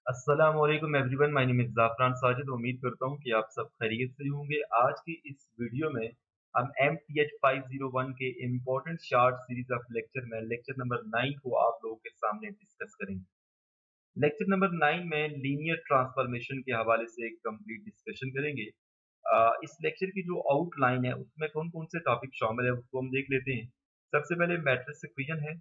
अस्सलाम वालेकुम everyone, my name is Zafran Sajid. उम्मीद करता हूँ कि आप सब खैरियत से होंगे। आज की इस वीडियो में हम एमटीएच 501 के important short series of lecture में लेक्चर नंबर 9 को आप लोगों के सामने डिस्कस करेंगे। लेक्चर नंबर 9 में लीनियर ट्रांसफॉर्मेशन के हवाले से एक कंप्लीट डिस्कशन करेंगे। इस लेक्चर की जो आउटलाइन है उसमें कौन-कौन से टॉपिक शामिल है उसको हम देख लेते हैं। सबसे पहले मैट्रिक्स इक्वेशन है,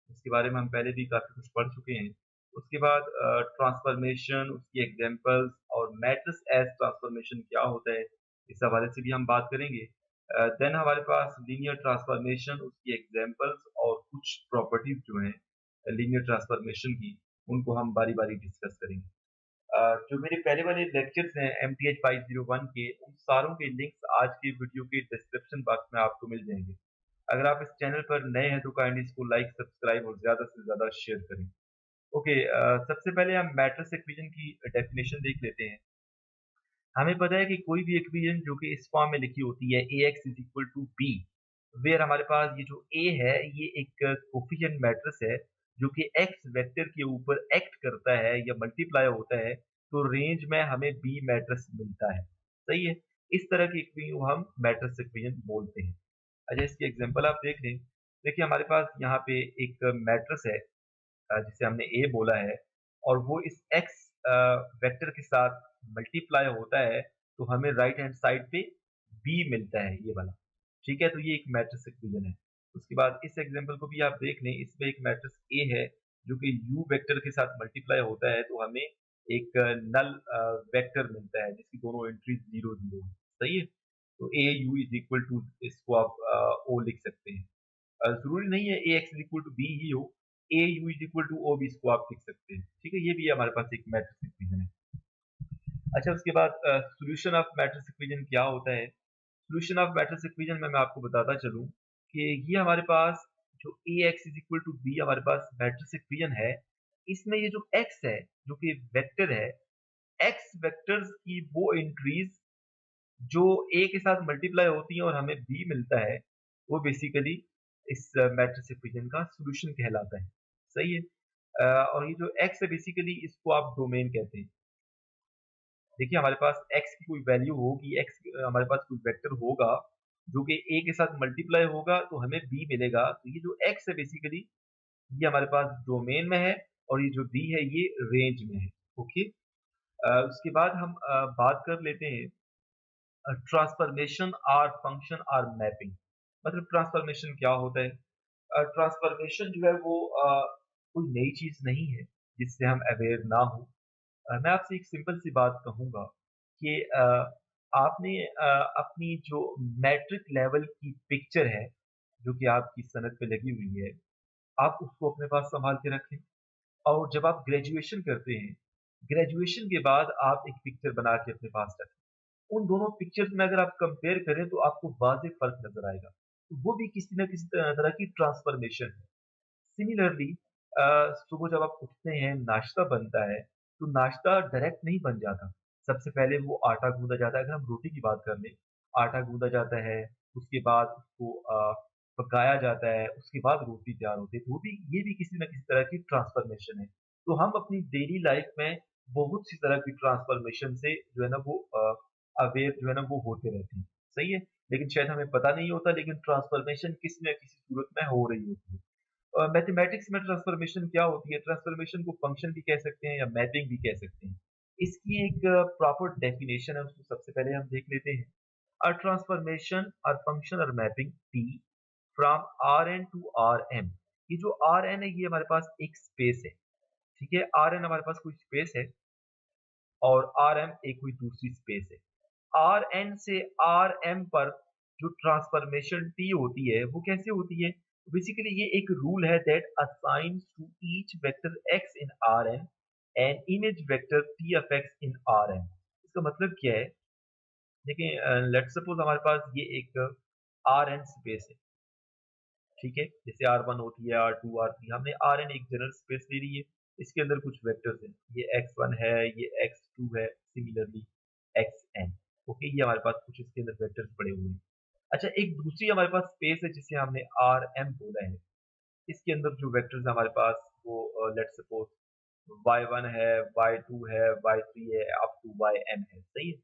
उसके बारे में हम पहले भी काफ़ी कुछ पढ़ चुके हैं। उसके बाद ट्रांसफॉर्मेशन, उसकी एग्जांपल्स और मैट्रिक्स एज़ ट्रांसफॉर्मेशन क्या होता है, इस हवाले से भी हम बात करेंगे। देन हमारे पास लीनियर ट्रांसफॉर्मेशन, उसकी एग्जांपल्स और कुछ प्रॉपर्टीज़ जो हैं लीनियर ट्रांसफॉर्मेशन की, उनको हम बारी-बारी डिस्कस करेंगे। जो मेरे पहले वाले लेक्चर्स हैं एमटीएच 501 के, उन सारों के लिंक्स आज की वीडियो के डिस्क्रिप्शन बॉक्स में आपको मिल जाएँगे। अगर आप इस चैनल पर नए हैं तो काइंडली इसको लाइक, सब्सक्राइब और ज़्यादा से ज़्यादा शेयर करें। ओके, सबसे पहले हम मैट्रिक्स इक्वेशन की डेफिनेशन देख लेते हैं। हमें पता है कि कोई भी इक्वेशन जो कि इस फॉर्म में लिखी होती है ax is equal to b, where हमारे पास ये जो a है ये एक कोएफिशिएंट मैट्रिक्स है जो कि x वेक्टर के ऊपर एक्ट करता है या मल्टीप्लाई होता है, तो रेंज में हमें b मैट्रिक्स मिलता है। सही है? इस तरह की इक्वेशन को हम मैट्रिक्स इक्वेशन बोलते हैं। अच्छा, इसकी एग्जांपल आप देख लें। देखिए हमारे पास यहाँ पे एक मैट्रिक्स है जिसे हमने ए बोला है और वो इस एक्स वेक्टर के साथ मल्टीप्लाई होता है, तो हमें राइट हैंड साइड पे बी मिलता है ये वाला। ठीक है? तो ये एक मैट्रिक्स इक्वेशन है। उसके बाद इस एग्जांपल को भी आप देख लें, इसमें एक मैट्रिक्स ए है जो कि यू वेक्टर के साथ मल्टीप्लाई होता है, तो हमें एक नल वेक्टर मिलता है जिसकी दोनों एंट्रीज 0-0 है। सही है? तो A U is equal to, इसको आप ओ लिख सकते हैं। ज़रूरी नहीं है A X is equal to B ही हो, A U is equal to O भी इसको आप लिख सकते हैं। ठीक है? ये भी हमारे पास एक मैट्रिक्स इक्वेशन है। अच्छा, उसके बाद सॉल्यूशन ऑफ मैट्रिक्स इक्वेशन क्या होता है? सॉल्यूशन ऑफ मैट्रिक्स इक्वेशन में मैं आपको बताता चलूँ कि ये हमारे पास जो A X is equal to B हमारे पास मैट्रिक्स इक्वेशन है, इसमें ये जो एक्स है, जो कि वेक्टर है, एक्स वेक्टर्स की वो एंट्रीज़ जो ए के साथ मल्टीप्लाई होती हैं और हमें बी मिलता है, वो बेसिकली इस मैट्रिक्स इक्वेशन का सॉल्यूशन कहलाता है। सही है? और ये जो एक्स है बेसिकली इसको आप डोमेन कहते हैं। देखिए हमारे पास एक्स की कोई वैल्यू होगी, एक्स हमारे पास कोई वेक्टर होगा जो कि ए के साथ मल्टीप्लाई होगा तो हमें बी मिलेगा। तो ये जो एक्स है बेसिकली ये हमारे पास डोमेन में है और ये जो बी है ये रेंज में है। ओके? उसके बाद हम बात कर लेते हैं ट्रांसफॉर्मेशन और फंक्शन और मैपिंग। मतलब ट्रांसफॉर्मेशन क्या होता है? ट्रांसफॉर्मेशन जो है वो कोई नई चीज़ नहीं है जिससे हम अवेयर ना हो। मैं आपसे एक सिंपल सी बात कहूँगा कि आपने अपनी जो मैट्रिक लेवल की पिक्चर है, जो कि आपकी सनद पे लगी हुई है, आप उसको अपने पास सँभाल के रखें। और जब आप ग्रेजुएशन करते हैं, ग्रेजुएशन के बाद आप एक पिक्चर बना के अपने पास रखें। उन दोनों पिक्चर्स में अगर आप कंपेयर करें तो आपको वाज़िह फ़र्क नज़र आएगा। तो वो भी किसी न किसी तरह की ट्रांसफ़ॉर्मेशन है। सिमिलरली सुबह जब आप उठते हैं, नाश्ता बनता है, तो नाश्ता डायरेक्ट नहीं बन जाता। सबसे पहले वो आटा गूँधा जाता है, अगर हम रोटी की बात कर लें, आटा गूँधा जाता है, उसके बाद उसको पकाया जाता है, उसके बाद रोटी तैयार होती है। तो वो भी ये भी किसी न किसी तरह की ट्रांसफ़ॉर्मेशन है। तो हम अपनी डेली लाइफ़ में बहुत सी तरह की ट्रांसफ़ॉर्मेशन से जो है ना वो अवेयर जो है ना वो होते रहते हैं। सही है? लेकिन शायद हमें पता नहीं होता, लेकिन ट्रांसफ़ॉर्मेशन किसी न किसी सूरत में हो रही होती है। मैथमेटिक्स में ट्रांसफॉर्मेशन क्या होती है? ट्रांसफॉर्मेशन को फंक्शन भी कह सकते हैं या मैपिंग भी कह सकते हैं। इसकी एक प्रॉपर डेफिनेशन है, उसको सबसे पहले हम देख लेते हैं। अ ट्रांसफॉर्मेशन और फंक्शन और mapping P from Rn to Rm। ये जो Rn है ये हमारे पास एक स्पेस है। ठीक है? Rn हमारे पास कोई स्पेस है और Rm एक कोई दूसरी स्पेस है। Rn से Rm पर जो ट्रांसफॉर्मेशन T होती है, वो कैसे होती है? बेसिकली ये एक रूल है that assigns to each vector x in Rn an image vector T of x in Rn। इसका मतलब क्या है? देखिए लेट्स सपोज हमारे पास ये एक Rn स्पेस है, ठीक है? जैसे R1 होती है, R2, R3, हमने Rn एक जनरल स्पेस ले ली है, इसके अंदर कुछ वेक्टर्स हैं, ये x1 है, ये x2 है, सिमिलरली xn। ओके, ये हमारे पास कुछ इसके अंदर वेक्टर्स पड़े हुए हैं। अच्छा, एक दूसरी हमारे पास स्पेस है जिसे हमने Rm बोला है, इसके अंदर जो वेक्टर्स हैं हमारे पास वो लेट्स सपोज y1 है, y2 है, y3 है, अप टू yn है, सही है।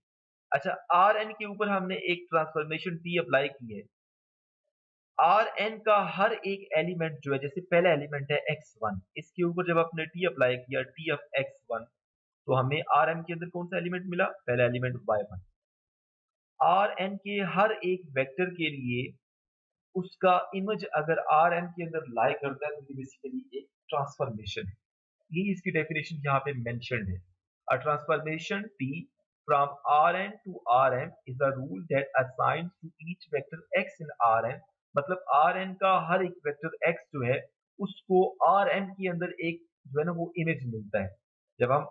अच्छा, rn के ऊपर हमने एक ट्रांसफॉर्मेशन t अप्लाई की है। rn का हर एक एलिमेंट जो है, जैसे पहला एलिमेंट है x1, इसके ऊपर जब आपने t अप्लाई किया, t ऑफ x1, तो हमें rm के अंदर कौन सा एलिमेंट मिला? पहला एलिमेंट y1। rn के हर एक वेक्टर के लिए उसका इमेज अगर Rn के अंदर लाई करता है, तो ये बेसिकली एक ट्रांसफॉर्मेशन है। ये इसकी डेफिनेशन यहाँ पे मेंशन्ड है। A transformation T from Rn to Rm is a rule that assigns to each vector x in Rn, मतलब Rn का हर एक वेक्टर x जो है, उसको Rm के अंदर एक जो है ना वो इमेज मिलता है। जब हम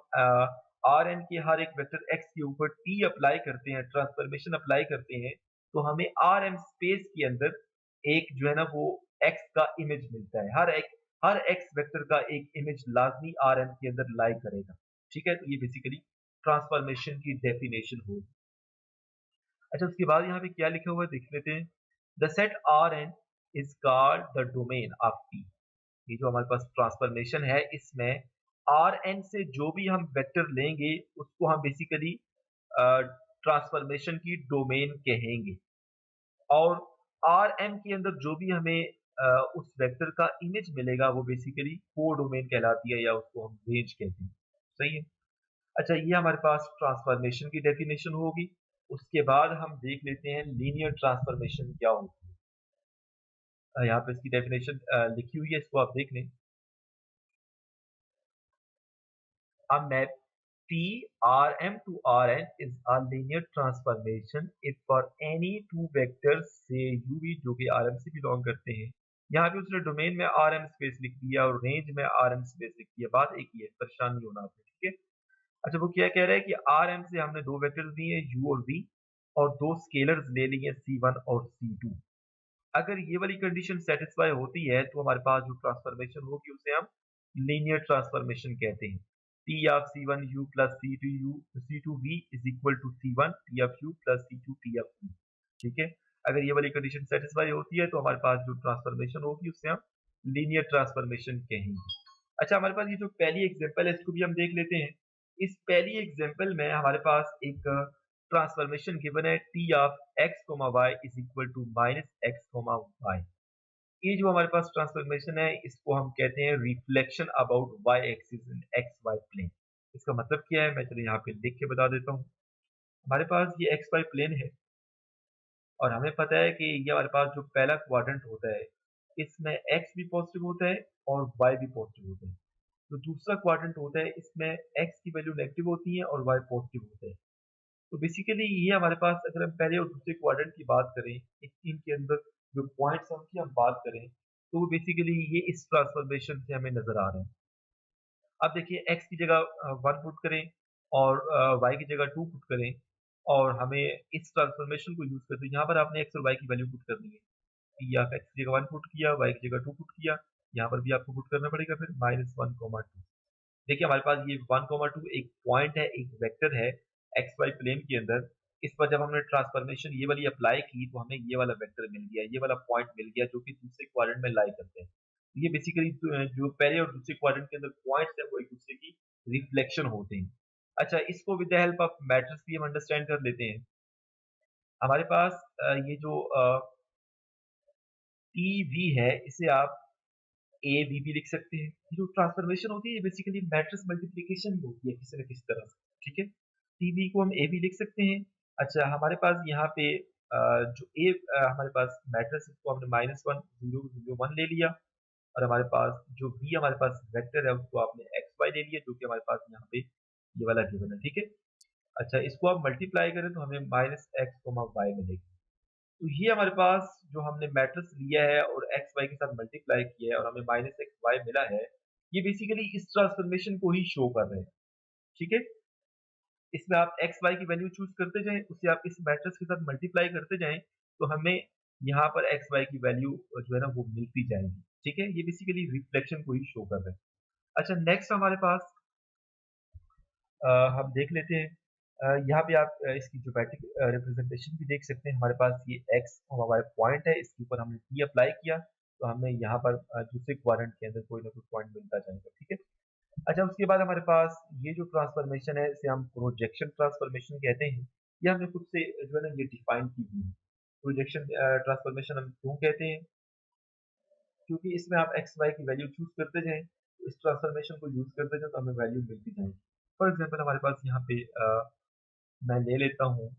Rn के हर एक वेक्टर x के ऊपर T अप्लाई करते हैं, ट्रांसफॉर्मेशन अप्लाई करते हैं, तो हमें Rm स्पेस के अंदर एक जो है ना वो x का इमेज मिलता है। हर x वेक्टर का एक इमेज लाजमी Rm के अंदर लाई करेगा। ठीक है, तो ये बेसिकली ट्रांसफॉर्मेशन की डेफिनेशन होगी। अच्छा, उसके बाद यहाँ पे क्या लिखा हुआ है देख लेते हैं। The set Rn is called the domain of T। ये जो हमारे पास ट्रांसफॉर्मेशन है, इसमें Rn से जो भी हम वेक्टर लेंगे उसको हम बेसिकली ट्रांसफॉर्मेशन की डोमेन कहेंगे। और Rm के अंदर जो भी हमें उस वेक्टर का इमेज मिलेगा, वो बेसिकली कोडोमेन कहलाती है, या उसको हम रेंज कहते हैं। सही है। अच्छा, ये हमारे पास ट्रांसफॉर्मेशन की डेफिनेशन होगी। उसके बाद हम देख लेते हैं लीनियर ट्रांसफॉर्मेशन क्या होती है। यहाँ पे इसकी डेफिनेशन लिखी हुई है, इसको आप देख लें। A map Trm to Rn is a linear transformation if for any two vectors say uv जो कि Rm से बिलोंग करते हैं। यहाँ पे उसने डोमेन में Rm स्पेस लिख दिया और रेंज में Rm स्पेस लिख दिया। बात एक ही है, परेशान नहीं होना आपने, ठीक है। अच्छा, वो क्या कह रहा है कि Rm से हमने दो वेक्टर्स दिए हैं u और v, और दो स्केलर्स ले लिए c1 और c2। अगर ये वाली कंडीशन सेटिस्फाई होती है, तो हमारे पास जो ट्रांसफॉर्मेशन होगी उसे हम लीनियर ट्रांसफॉर्मेशन कहते हैं। T of C1u plus C2v is equal to C1 T of u plus C2 T of v। ठीक है, अगर ये वाली कंडीशन सेटिस्फाई होती है, तो हमारे पास जो ट्रांसफॉर्मेशन होगी उसे हम लीनियर ट्रांसफॉर्मेशन कहेंगे। अच्छा, हमारे पास ये जो पहली एग्जांपल है, इसको भी हम देख लेते हैं। इस पहली एग्जांपल में हमारे पास एक ट्रांसफॉर्मेशन गिवन है t of x, y is equal to minus x, y। ये जो हमारे पास ट्रांसफॉर्मेशन है, इसको हम कहते हैं reflection about y axis in x y plane. इसका मतलब क्या है, मैं चलिए यहाँ पे लिख के बता देता हूँ। हमारे पास ये एक्स वाई प्लेन है, और हमें पता है कि ये हमारे पास जो पहला क्वाड्रेंट होता है, इसमें x भी पॉजिटिव होता है और y भी पॉजिटिव होता है। जो दूसरा क्वाड्रेंट होता है, इसमें x की वैल्यू नेगेटिव होती है और y पॉजिटिव होता है। तो बेसिकली ये हमारे पास, अगर हम पहले और दूसरे क्वाड्रेंट की बात करें, इनके अंदर जो पॉइंट्स हैं उनकी हम बात करें, तो बेसिकली ये इस ट्रांसफॉर्मेशन से हमें नजर आ रहे हैं। अब देखिए, x की जगह 1 पुट करें और y की जगह 2 पुट करें, और हमें इस ट्रांसफॉर्मेशन को यूज करते हैं। यहाँ पर आपने x और y की वैल्यू पुट करनी है। t ऑफ x की जगह 1 पुट किया, y की जगह 2 पुट किया, यहाँ पर भी आपको पुट करना पड़ेगा फिर -1, 2। देखिए, हमारे पास ये 1, 2 एक पॉइंट है, एक वेक्टर है एक्स वाई प्लेन के अंदर। इस पर जब हमने ट्रांसफॉर्मेशन ये वाली अप्लाई की, तो हमें ये वाला वेक्टर मिल गया, ये वाला पॉइंट मिल गया, जो कि दूसरे क्वाड्रेंट में लाई करते हैं। ये बेसिकली जो पहले और दूसरे क्वाड्रेंट के अंदर पॉइंट्स है, वो एक दूसरे की रिफ्लेक्शन होते हैं। अच्छा, इसको with the help of matrix भी हम अंडरस्टैंड कर लेते हैं। हमारे पास ये जो टी वी है, इसे आप ए बी भी लिख सकते हैं। ये जो ट्रांसफॉर्मेशन होती है, ये बेसिकली मैट्रिक्स मल्टीप्लिकेशन ही होती है किसी न किसी तरह से, ठीक है। टी बी को हम ए बी लिख सकते हैं। अच्छा, हमारे पास यहाँ पे जो ए हमारे पास मैट्रिक्स, इसको हमने -1, 0, 0, 1 ले लिया, और हमारे पास जो बी हमारे पास वेक्टर है, उसको आपने एक्स वाई ले लिया, जो कि हमारे पास यहाँ पे ये वाला गिवन है, ठीक है। अच्छा, इसको आप मल्टीप्लाई करें तो हमें -x, y मिलेगा। तो ये हमारे पास जो हमने मैट्रिक्स लिया है और एक्स वाई के साथ मल्टीप्लाई किया है, और हमें -x, y मिला है, ये बेसिकली इस ट्रांसफॉर्मेशन को ही शो कर रहे हैं, ठीक है। इसमें आप एक्स वाई की वैल्यू चूज करते जाएं, उसे आप इस मैट्रिक्स के साथ मल्टीप्लाई करते जाएं, तो हमें यहाँ पर एक्स वाई की वैल्यू जो है ना वो मिलती जाएगी, ठीक है। ये बेसिकली रिफ्लेक्शन को ही शो कर रहे हैं। अच्छा, नेक्स्ट हमारे पास हम देख लेते हैं। यहाँ पे आप इसकी ज्योमेट्रिक रिप्रेजेंटेशन भी देख सकते हैं। हमारे पास ये एक्स और वाई पॉइंट है, इसके ऊपर हमने टी अप्लाई किया, तो हमें यहाँ पर दूसरे क्वाड्रेंट के अंदर कोई ना कोई पॉइंट मिलता जाएगा, ठीक है। अच्छा, उसके बाद हमारे पास ये जो ट्रांसफॉर्मेशन है इसे हम प्रोजेक्शन ट्रांसफॉर्मेशन कहते हैं। ये हमने खुद से जो है ना ये डिफाइन की हुई है। प्रोजेक्शन ट्रांसफॉर्मेशन हम क्यों कहते हैं? क्योंकि इसमें आप एक्स वाई की वैल्यू चूज करते जाएं, तो इस ट्रांसफॉर्मेशन को यूज करते जाएं तो हमें वैल्यू मिलती जाएगी। फॉर एग्जांपल हमारे पास यहाँ पे मैं ले लेता हूँ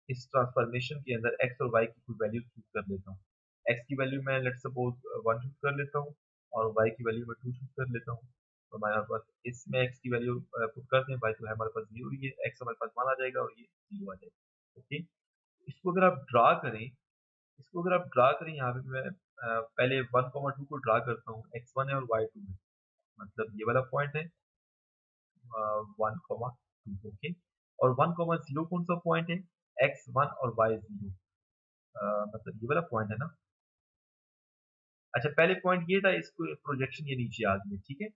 इस ट्रांसफॉर्मेशन के अंदर एक्स और वाई की कोई वैल्यू चूज कर लेता हूँ। एक्स की वैल्यू मैं लेट्स सपोज 1 चूज कर लेता हूँ और वाई की वैल्यू मैं 2 चूज कर लेता हूँ। तो हमारे पास इसमें एक्स की वैल्यू पुट करते हैं, वाई तो है हमारे पास 0 ही है, एक्स हमारे पास 1 आ जाएगा और ये 0 आ जाएगा। ओके, इसको अगर आप ड्रा करें, यहाँ पे मैं पहले 1,2 को ड्रा करता हूँ, x1 है और y2 है, मतलब ये वाला पॉइंट है 1,2। ओके, और 1,0 कौन सा पॉइंट है? x1 और y0, मतलब ये वाला पॉइंट है ना। अच्छा, पहले पॉइंट ये था, इसको प्रोजेक्शन ये नीचे आ गई है, ठीक है।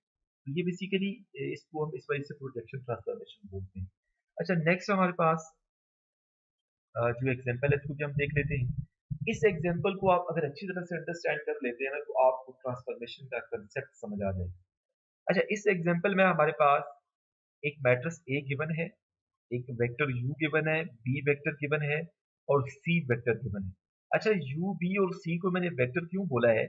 तो ये बेसिकली इसको हम इस वजह से प्रोजेक्शन ट्रांसफॉर्मेशन बोलते हैं। अच्छा, नेक्स्ट हमारे पास जो एग्जांपल है इसको भी हम देख लेते हैं। इस एग्जांपल को आप अगर अच्छी तरह से अंडरस्टैंड कर लेते हैं ना तो आपको ट्रांसफॉर्मेशन का कांसेप्ट समझ आ जाएगा। अच्छा, इस एग्जांपल में हमारे पास एक मैट्रिक्स ए गिवन है, एक वेक्टर यू गिवन है, बी वेक्टर गिवन है और सी वेक्टर गिवन है। अच्छा, यू बी और सी को मैंने वेक्टर क्यों बोला है?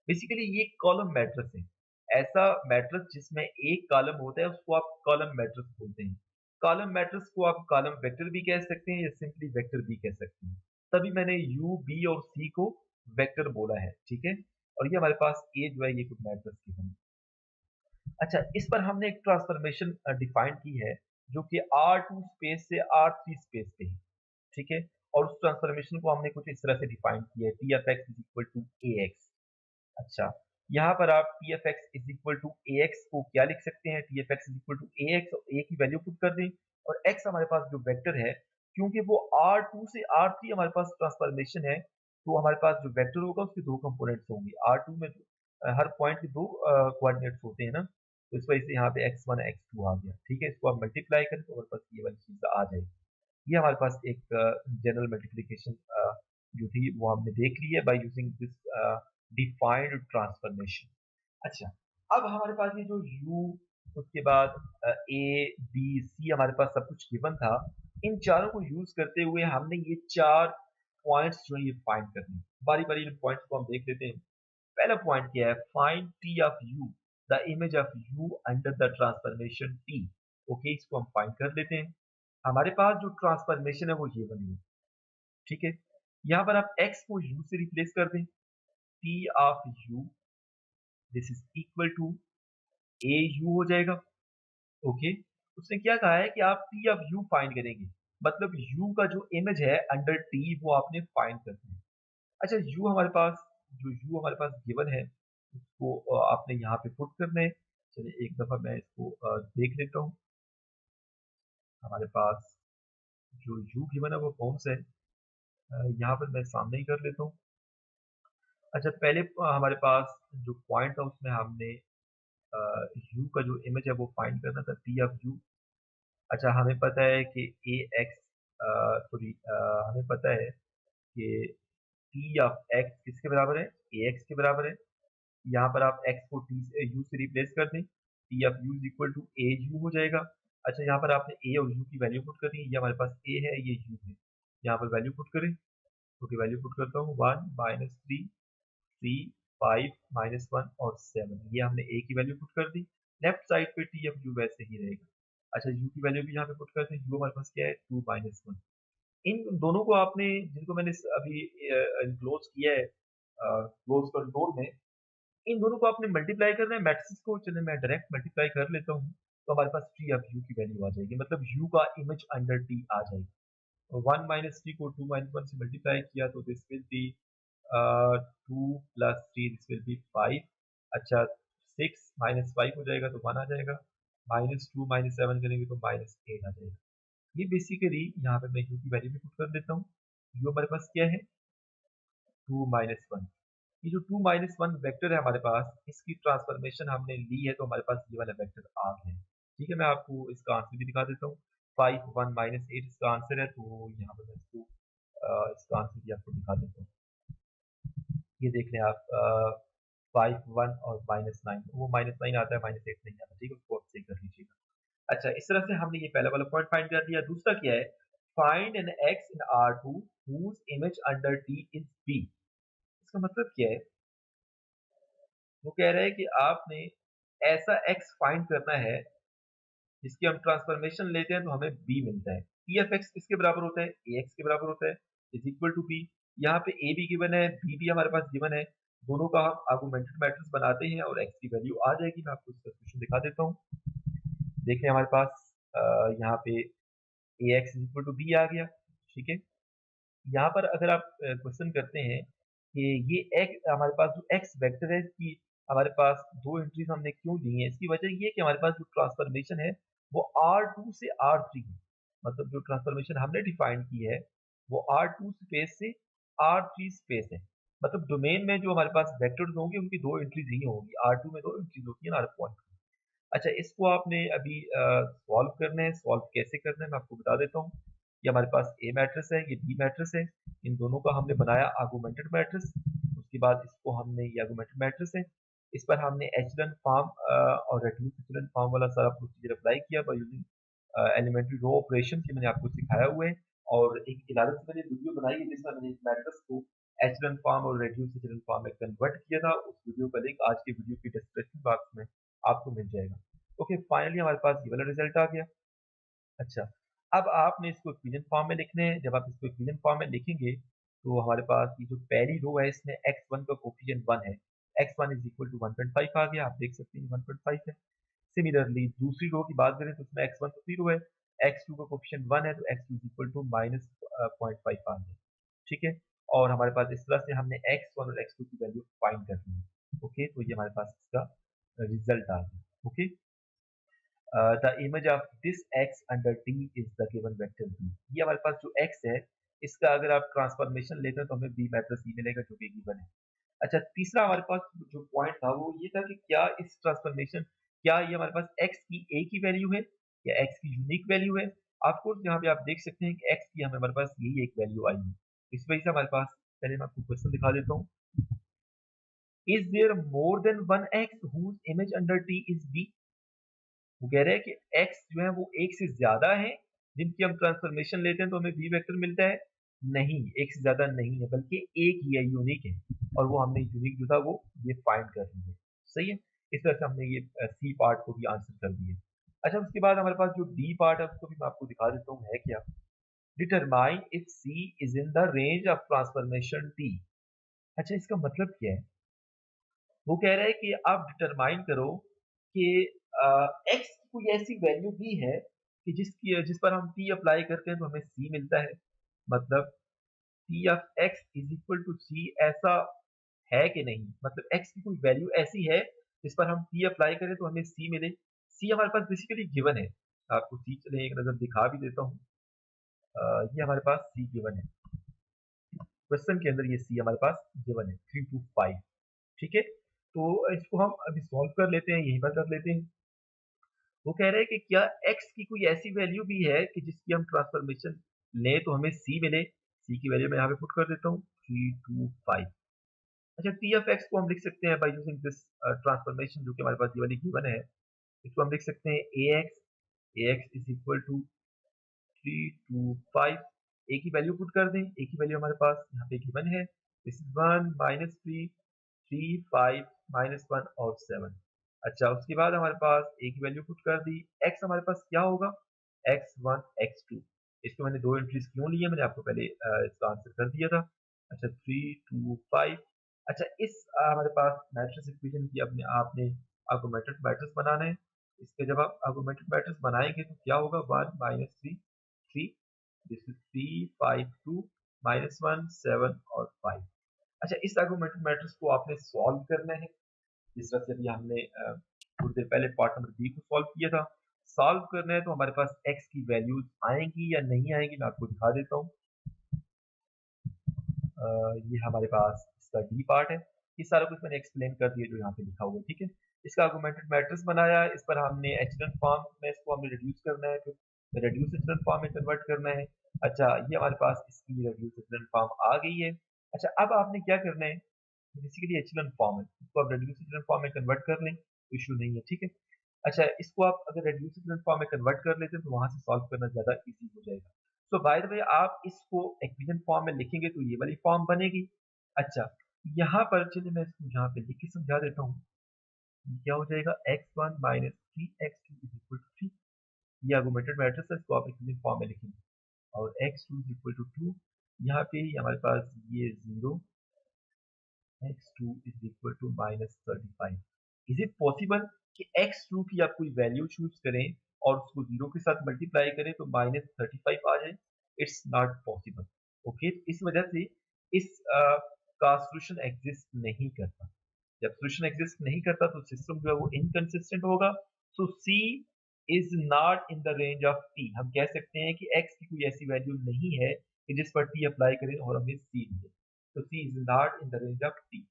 बेसिकली ये कॉलम मैट्रिक्स है। ऐसा मैट्रिक्स जिसमें एक कॉलम होता है उसको आप कॉलम मैट्रिक्स बोलते हैं। कॉलम मैट्रिक्स को आप कॉलम वेक्टर भी कह सकते हैं या सिंपली वेक्टर भी कह सकते हैं। तभी मैंने यू बी और सी को वेक्टर बोला है, ठीक है। और ये हमारे पास ए जो है ये कुछ मैट्रिक्स गिवन है। अच्छा, इस पर हमने एक ट्रांसफॉर्मेशन डिफाइन की है जो कि R2 स्पेस से R3 स्पेस पे है, ठीक है। और उस ट्रांसफॉर्मेशन को हमने कुछ इस तरह से डिफाइन किया है, t f x is equal to a x. अच्छा, यहाँ पर आप t f x is equal to a x को क्या लिख सकते हैं? T f x is equal to a x और ए की वैल्यू पुट कर दें और एक्स हमारे पास जो वेक्टर है, क्योंकि वो R2 से R3 हमारे पास ट्रांसफॉर्मेशन है, तो हमारे पास जो वेक्टर होगा उसके दो कंपोनेंट्स होंगे। R2 में हर पॉइंट के दो कोऑर्डिनेट्स होते हैं ना, तो इस वजह से यहाँ पे x1 x2 आ गया, ठीक है। इसको आप मल्टीप्लाई करें तो हमारे पास ये वाली चीज आ जाएगी। ये हमारे पास एक जनरल मल्टीप्लिकेशन जो थी वो हमने देख ली है bye using this defined transformation. अच्छा, अब हमारे पास ये जो u, उसके बाद a b c हमारे पास सब कुछ गिवन था। इन चारों को यूज करते हुए हमने ये चार पॉइंट्स जो है ये फाइंड करने। बारी बारी इन पॉइंट्स को हम देख लेते हैं। पहला पॉइंट क्या है? Find T of you, the image of you under the transformation T. Okay, इसको हम फाइंड कर लेते हैं। हमारे पास जो ट्रांसफॉर्मेशन है वो ये बनी है, ठीक है। यहाँ पर आप x को u से रिप्लेस कर दें, t of u this is equal to a u हो जाएगा। ओके, उसने क्या कहा है कि आप टी ऑफ यू फाइंड करेंगे, मतलब u का जो इमेज है अंडर t वो आपने फाइंड करना है। अच्छा, u हमारे पास गिवन है, उसको आपने यहाँ पे पुट करना है। चलिए एक दफा मैं इसको देख लेता हूँ। हमारे पास जो u गिवन है वो कौन सा है? यहाँ पर मैं सामने ही कर लेता हूँ। अच्छा, पहले हमारे पास जो पॉइंट था उसमें हमने u का जो इमेज है वो फाइंड करना था, टी ऑफ u। अच्छा, हमें पता है कि ए एक्स सॉरी हमें पता है कि टी ऑफ एक्स किसके बराबर है? ए एक्स के बराबर है। यहाँ पर आप x को t से u से रिप्लेस कर दें, t of u is equal to a u हो जाएगा। अच्छा, यहाँ पर आपने a और u की वैल्यू पुट करनी है, ये हमारे पास a है, ये u है। यहाँ पर वैल्यू पुट करें, तो वैल्यू पुट करता हूँ 1 -3 3 5 -1 और 7। ये हमने a की वैल्यू पुट कर दी। लेफ्ट साइड पे t ऑफ u वैसे ही रहेगा। अच्छा, u की वैल्यू भी यहाँ पे पुट करते हैं, u हमारे पास क्या है 2 -1। इन दोनों को आपने, जिनको मैंने अभी इनक्लोज किया है क्लोज कंट्रोल में, इन दोनों को आपने मल्टीप्लाई करना है मैट्रिक्स को। चलिए मैं डायरेक्ट मल्टीप्लाई कर लेता हूँ, तो हमारे पास टी ऑफ यू की वैल्यू आ जाएगी, मतलब यू का इमेज अंडर टी आ जाएगी। 1 -3 को 2 -1 से मल्टीप्लाई किया तो this will be 2 + 3 this will be 5। अच्छा, 6 -5 हो जाएगा तो 1 आ जाएगा, -2 -7 करेंगे तो -8 आ जाएगा। ये बेसिकली यहाँ पे मैं यू की वैल्यू भी पुट कर देता हूँ। यू हमारे पास क्या है 2 -1। ये जो 2 -1 वेक्टर है हमारे पास, इसकी ट्रांसफॉर्मेशन हमने ली है तो हमारे पास ये वाला वेक्टर आ गया है। ठीक है, मैं आपको इसका आंसर भी दिखा देता हूँ। 5 1 -8 इसका आंसर है, तो यहाँ पर मैं इसको इसका आंसर भी आपको दिखा देता हूँ। ये देख लें आप, 5 1 और -9, वो -9 आता है, -8 नहीं आता, ठीक है, उसको आप सही कर लीजिएगा। अच्छा, इस तरह से हमने ये पहला वाला पॉइंट फाइंड कर लिया। दूसरा क्या है, find N x in R2 whose image under T is B। इसका मतलब क्या है, वो कह रहा है कि आपने ऐसा एक्स फाइंड करना है जिसकी हम ट्रांसफॉर्मेशन लेते हैं तो हमें बी मिलता है। पी एफ एक्स किसके बराबर होता है, ए एक्स के बराबर होता है, इज इक्वल टू बी। यहाँ पे ए भी गिवन है, बी भी हमारे पास गिवन है, दोनों का हम आर्गुमेंटेड मैट्रिक्स बनाते हैं और एक्स की वैल्यू आ जाएगी। मैं आपको इसका क्वेश्चन दिखा देता हूँ। देखिए हमारे पास यहाँ पे A X is equal to B आ गया, ठीक है। यहाँ पर अगर आप क्वेश्चन करते हैं कि ये एक्स, हमारे पास जो एक्स वेक्टर है इसकी हमारे पास दो एंट्रीज हमने क्यों दी हैं, इसकी वजह ये है कि हमारे पास जो ट्रांसफॉर्मेशन है वो R2 से R3 है। मतलब जो ट्रांसफॉर्मेशन हमने डिफाइन की है वो R2 स्पेस से R3 स्पेस है। मतलब डोमेन में जो हमारे पास वेक्टर्स होंगे उनकी दो एंट्रीज ही होंगी, R2 में दो एंट्रीज होती है, R पॉइंट। अच्छा, इसको आपने अभी सॉल्व करना है। सॉल्व कैसे करना है मैं आपको बता देता हूँ। ये हमारे पास ए मैट्रिक्स है, ये बी मैट्रिक्स है, इन दोनों का हमने बनाया आर्गुमेंटेड मैट्रिक्स। उसके बाद इसको हमने, ये आर्गुमेंटेड मैट्रिक्स है, इस पर हमने एचलन फॉर्म और रेड्यूस एचलन फॉर्म वाला सारा प्रोसीजर अप्लाई किया by using elementary row operation, ये मैंने आपको सिखाया हुआ है। और एक इलाज से मैंने वीडियो बनाई है जिसमें मैंने इस मैट्रिक्स को एचलन फॉर्म और रेड्यूस एचलन फॉर्म में कन्वर्ट किया था। उस वीडियो का लिंक आज के वीडियो की डिस्क्रिप्शन बॉक्स में आपको मिल जाएगा। ओके, फाइनली हमारे पास ये वाला रिजल्ट आ गया। अच्छा, अब आपने इसको इक्वेशन फॉर्म में लिखने हैं। जब आप इसको इक्वेशन फॉर्म में लिखेंगे तो हमारे पास ये जो पहली रो है इसमें x1 का कोफिशिएंट 1 है, x1 इज इक्वल टू 1.5 आ गया, आप देख सकते हैं 1.5 है। सिमिलरली दूसरी रो की बात करें तो उसमें x1 तो 0 है, x2 का कोफिशिएंट 1 है, तो x2 इज इक्वल टू -0.5 आ गया, ठीक है। और हमारे पास इस तरह से हमने x1 और x2 की वैल्यू फाइंड कर ली है। ओके, तो ये हमारे पास इसका रिजल्ट आ गया। Okay, the image of this x under t is the given vector b। ये हमारे पास जो x है इसका अगर आप ट्रांसफॉर्मेशन लेते हैं तो हमें b मैट्रिक्स e मिलेगा जो कि गिवन है। अच्छा, तीसरा हमारे पास जो पॉइंट था वो ये था कि क्या इस ट्रांसफॉर्मेशन, क्या ये हमारे पास x की a की वैल्यू है या x की यूनिक वैल्यू है। आपको यहाँ पे आप देख सकते हैं कि x की हमारे पास यही एक वैल्यू आई है। इस वजह से हमारे पास, पहले मैं आपको क्वेश्चन दिखा देता हूँ, is there more than one x whose image under t is b। वो कह रहे हैं कि x जो है वो एक से ज्यादा है जिनकी हम ट्रांसफॉर्मेशन लेते हैं तो हमें b वेक्टर मिलता है। नहीं, एक से ज्यादा नहीं है, बल्कि एक ही है, यूनिक है, और वो हमने यूनिक जो था वो ये फाइंड कर ली है। सही है, इस तरह से हमने ये सी पार्ट को भी आंसर कर दिया। अच्छा, उसके बाद हमारे पास जो डी पार्ट है उसको भी मैं आपको दिखा देता हूँ है क्या। Determine if c is in the range of transformation t. अच्छा, इसका मतलब क्या है, वो कह रहा है कि आप डिटरमाइन करो कि एक्स की कोई ऐसी वैल्यू भी है कि जिस पर हम टी अप्लाई करते हैं तो हमें सी मिलता है। मतलब T of x is equal to C, ऐसा है कि नहीं, मतलब एक्स की कोई वैल्यू ऐसी है जिस पर हम टी अप्लाई करें तो हमें सी मिले। सी हमारे पास बेसिकली गिवन है, आपको सी चले एक नजर दिखा भी देता हूँ। ये हमारे पास सी गिवन है, क्वेश्चन के अंदर ये सी हमारे पास गिवन है 3 to 5, ठीक है। तो इसको हम अभी सॉल्व कर लेते हैं, यहीं पर कर लेते हैं। वो कह रहे हैं कि क्या x की कोई ऐसी वैल्यू भी है कि जिसकी हम ट्रांसफॉर्मेशन लें तो हमें c मिले। c की वैल्यू मैं यहाँ पे पुट कर देता हूँ 3 2 5। अच्छा, t ऑफ x को हम लिख सकते हैं बाय यूजिंग दिस ट्रांसफॉर्मेशन जो कि हमारे पास ये वाली गिवन है। इसको हम लिख सकते हैं ax is equal to 3 2 5। a की वैल्यू पुट कर दें, a की वैल्यू हमारे पास यहाँ पे गिवन है, दिस इज 1 -3 3 5 -1 और 7। अच्छा, उसके बाद हमारे पास a की वैल्यू पुट कर दी, x हमारे पास क्या होगा, x1 x2। इसको मैंने दो एंट्रीज क्यों ली है, मैंने आपको पहले इसका आंसर कर दिया था। अच्छा, 3 2 5। अच्छा, इस हमारे पास मैट्रिक्स इक्वेशन की अपने आपने आर्गुमेंटेड मैट्रिक्स बनाना है। इसके जब आप आर्गुमेंटेड मैट्रिक्स बनाएंगे तो क्या होगा, 1 -3 3, दिस इज 3 5 2 -1 7 और 5। अच्छा, इस आर्गुमेंटेड मैट्रिक्स को आपने सॉल्व करना है जिस तरह से अभी हमने थोड़ी देर पहले पार्ट नंबर बी को सॉल्व किया था। सॉल्व करना है तो हमारे पास x की वैल्यूज आएंगी या नहीं आएंगी, मैं आपको दिखा देता हूँ। ये हमारे पास इसका डी पार्ट है, ये सारा कुछ मैंने एक्सप्लेन कर दिया जो यहाँ पे लिखा हुआ है, ठीक है। इसका आर्गुमेंटेड मैट्रिक्स बनाया, इस पर हमने एचलन फॉर्म में इसको हमने रिड्यूस करना है, फिर रिड्यूस एचलन फॉर्म में कन्वर्ट करना है। अच्छा, ये हमारे पास इसकी रिड्यूस एचलन फॉर्म आ गई है। अच्छा, अब आपने क्या करना है, बेसिकली एचेलॉन फॉर्म है, इसको आप रेड्यूस एचेलॉन फॉर्म में कन्वर्ट कर लें तो इशू नहीं है, ठीक है। अच्छा, इसको आप अगर रेड्यूस एचेलॉन फॉर्म में कन्वर्ट कर लेते हैं तो वहां से सॉल्व करना ज्यादा इजी हो जाएगा। तो बाय द वे आप इसको इक्वेशन फॉर्म में लिखेंगे तो ये वाली फॉर्म बनेगी। अच्छा, यहाँ पर चलिए मैं इसको यहाँ पे लिख के समझा देता हूँ। क्या हो जाएगा, x1 minus 3x2 is equal to 3। ये आर्गुमेंटेड मैट्रिक्स है, इसको आप इक्वेशन फॉर्म में लिखेंगे और x2 इज इक्वल टू 2। यहाँ पे हमारे पास ये 0, x2 is equal to minus 35। Is it possible कि x2 की आप कोई वैल्यू चूज करें और उसको 0 के साथ मल्टीप्लाई करें तो माइनस 35 आ जाए? It's not possible. ओके, इस वजह से इस का सोल्यूशन एग्जिस्ट नहीं करता। जब सोल्यूशन एग्जिस्ट नहीं करता तो सिस्टम जो है वो इनकंसिस्टेंट होगा। So C is not in the range of T. हम कह सकते हैं कि x की कोई ऐसी वैल्यू नहीं है कि जिस पर टी अप्लाई करें और हमें सी मिले। तो C is not in the range of T.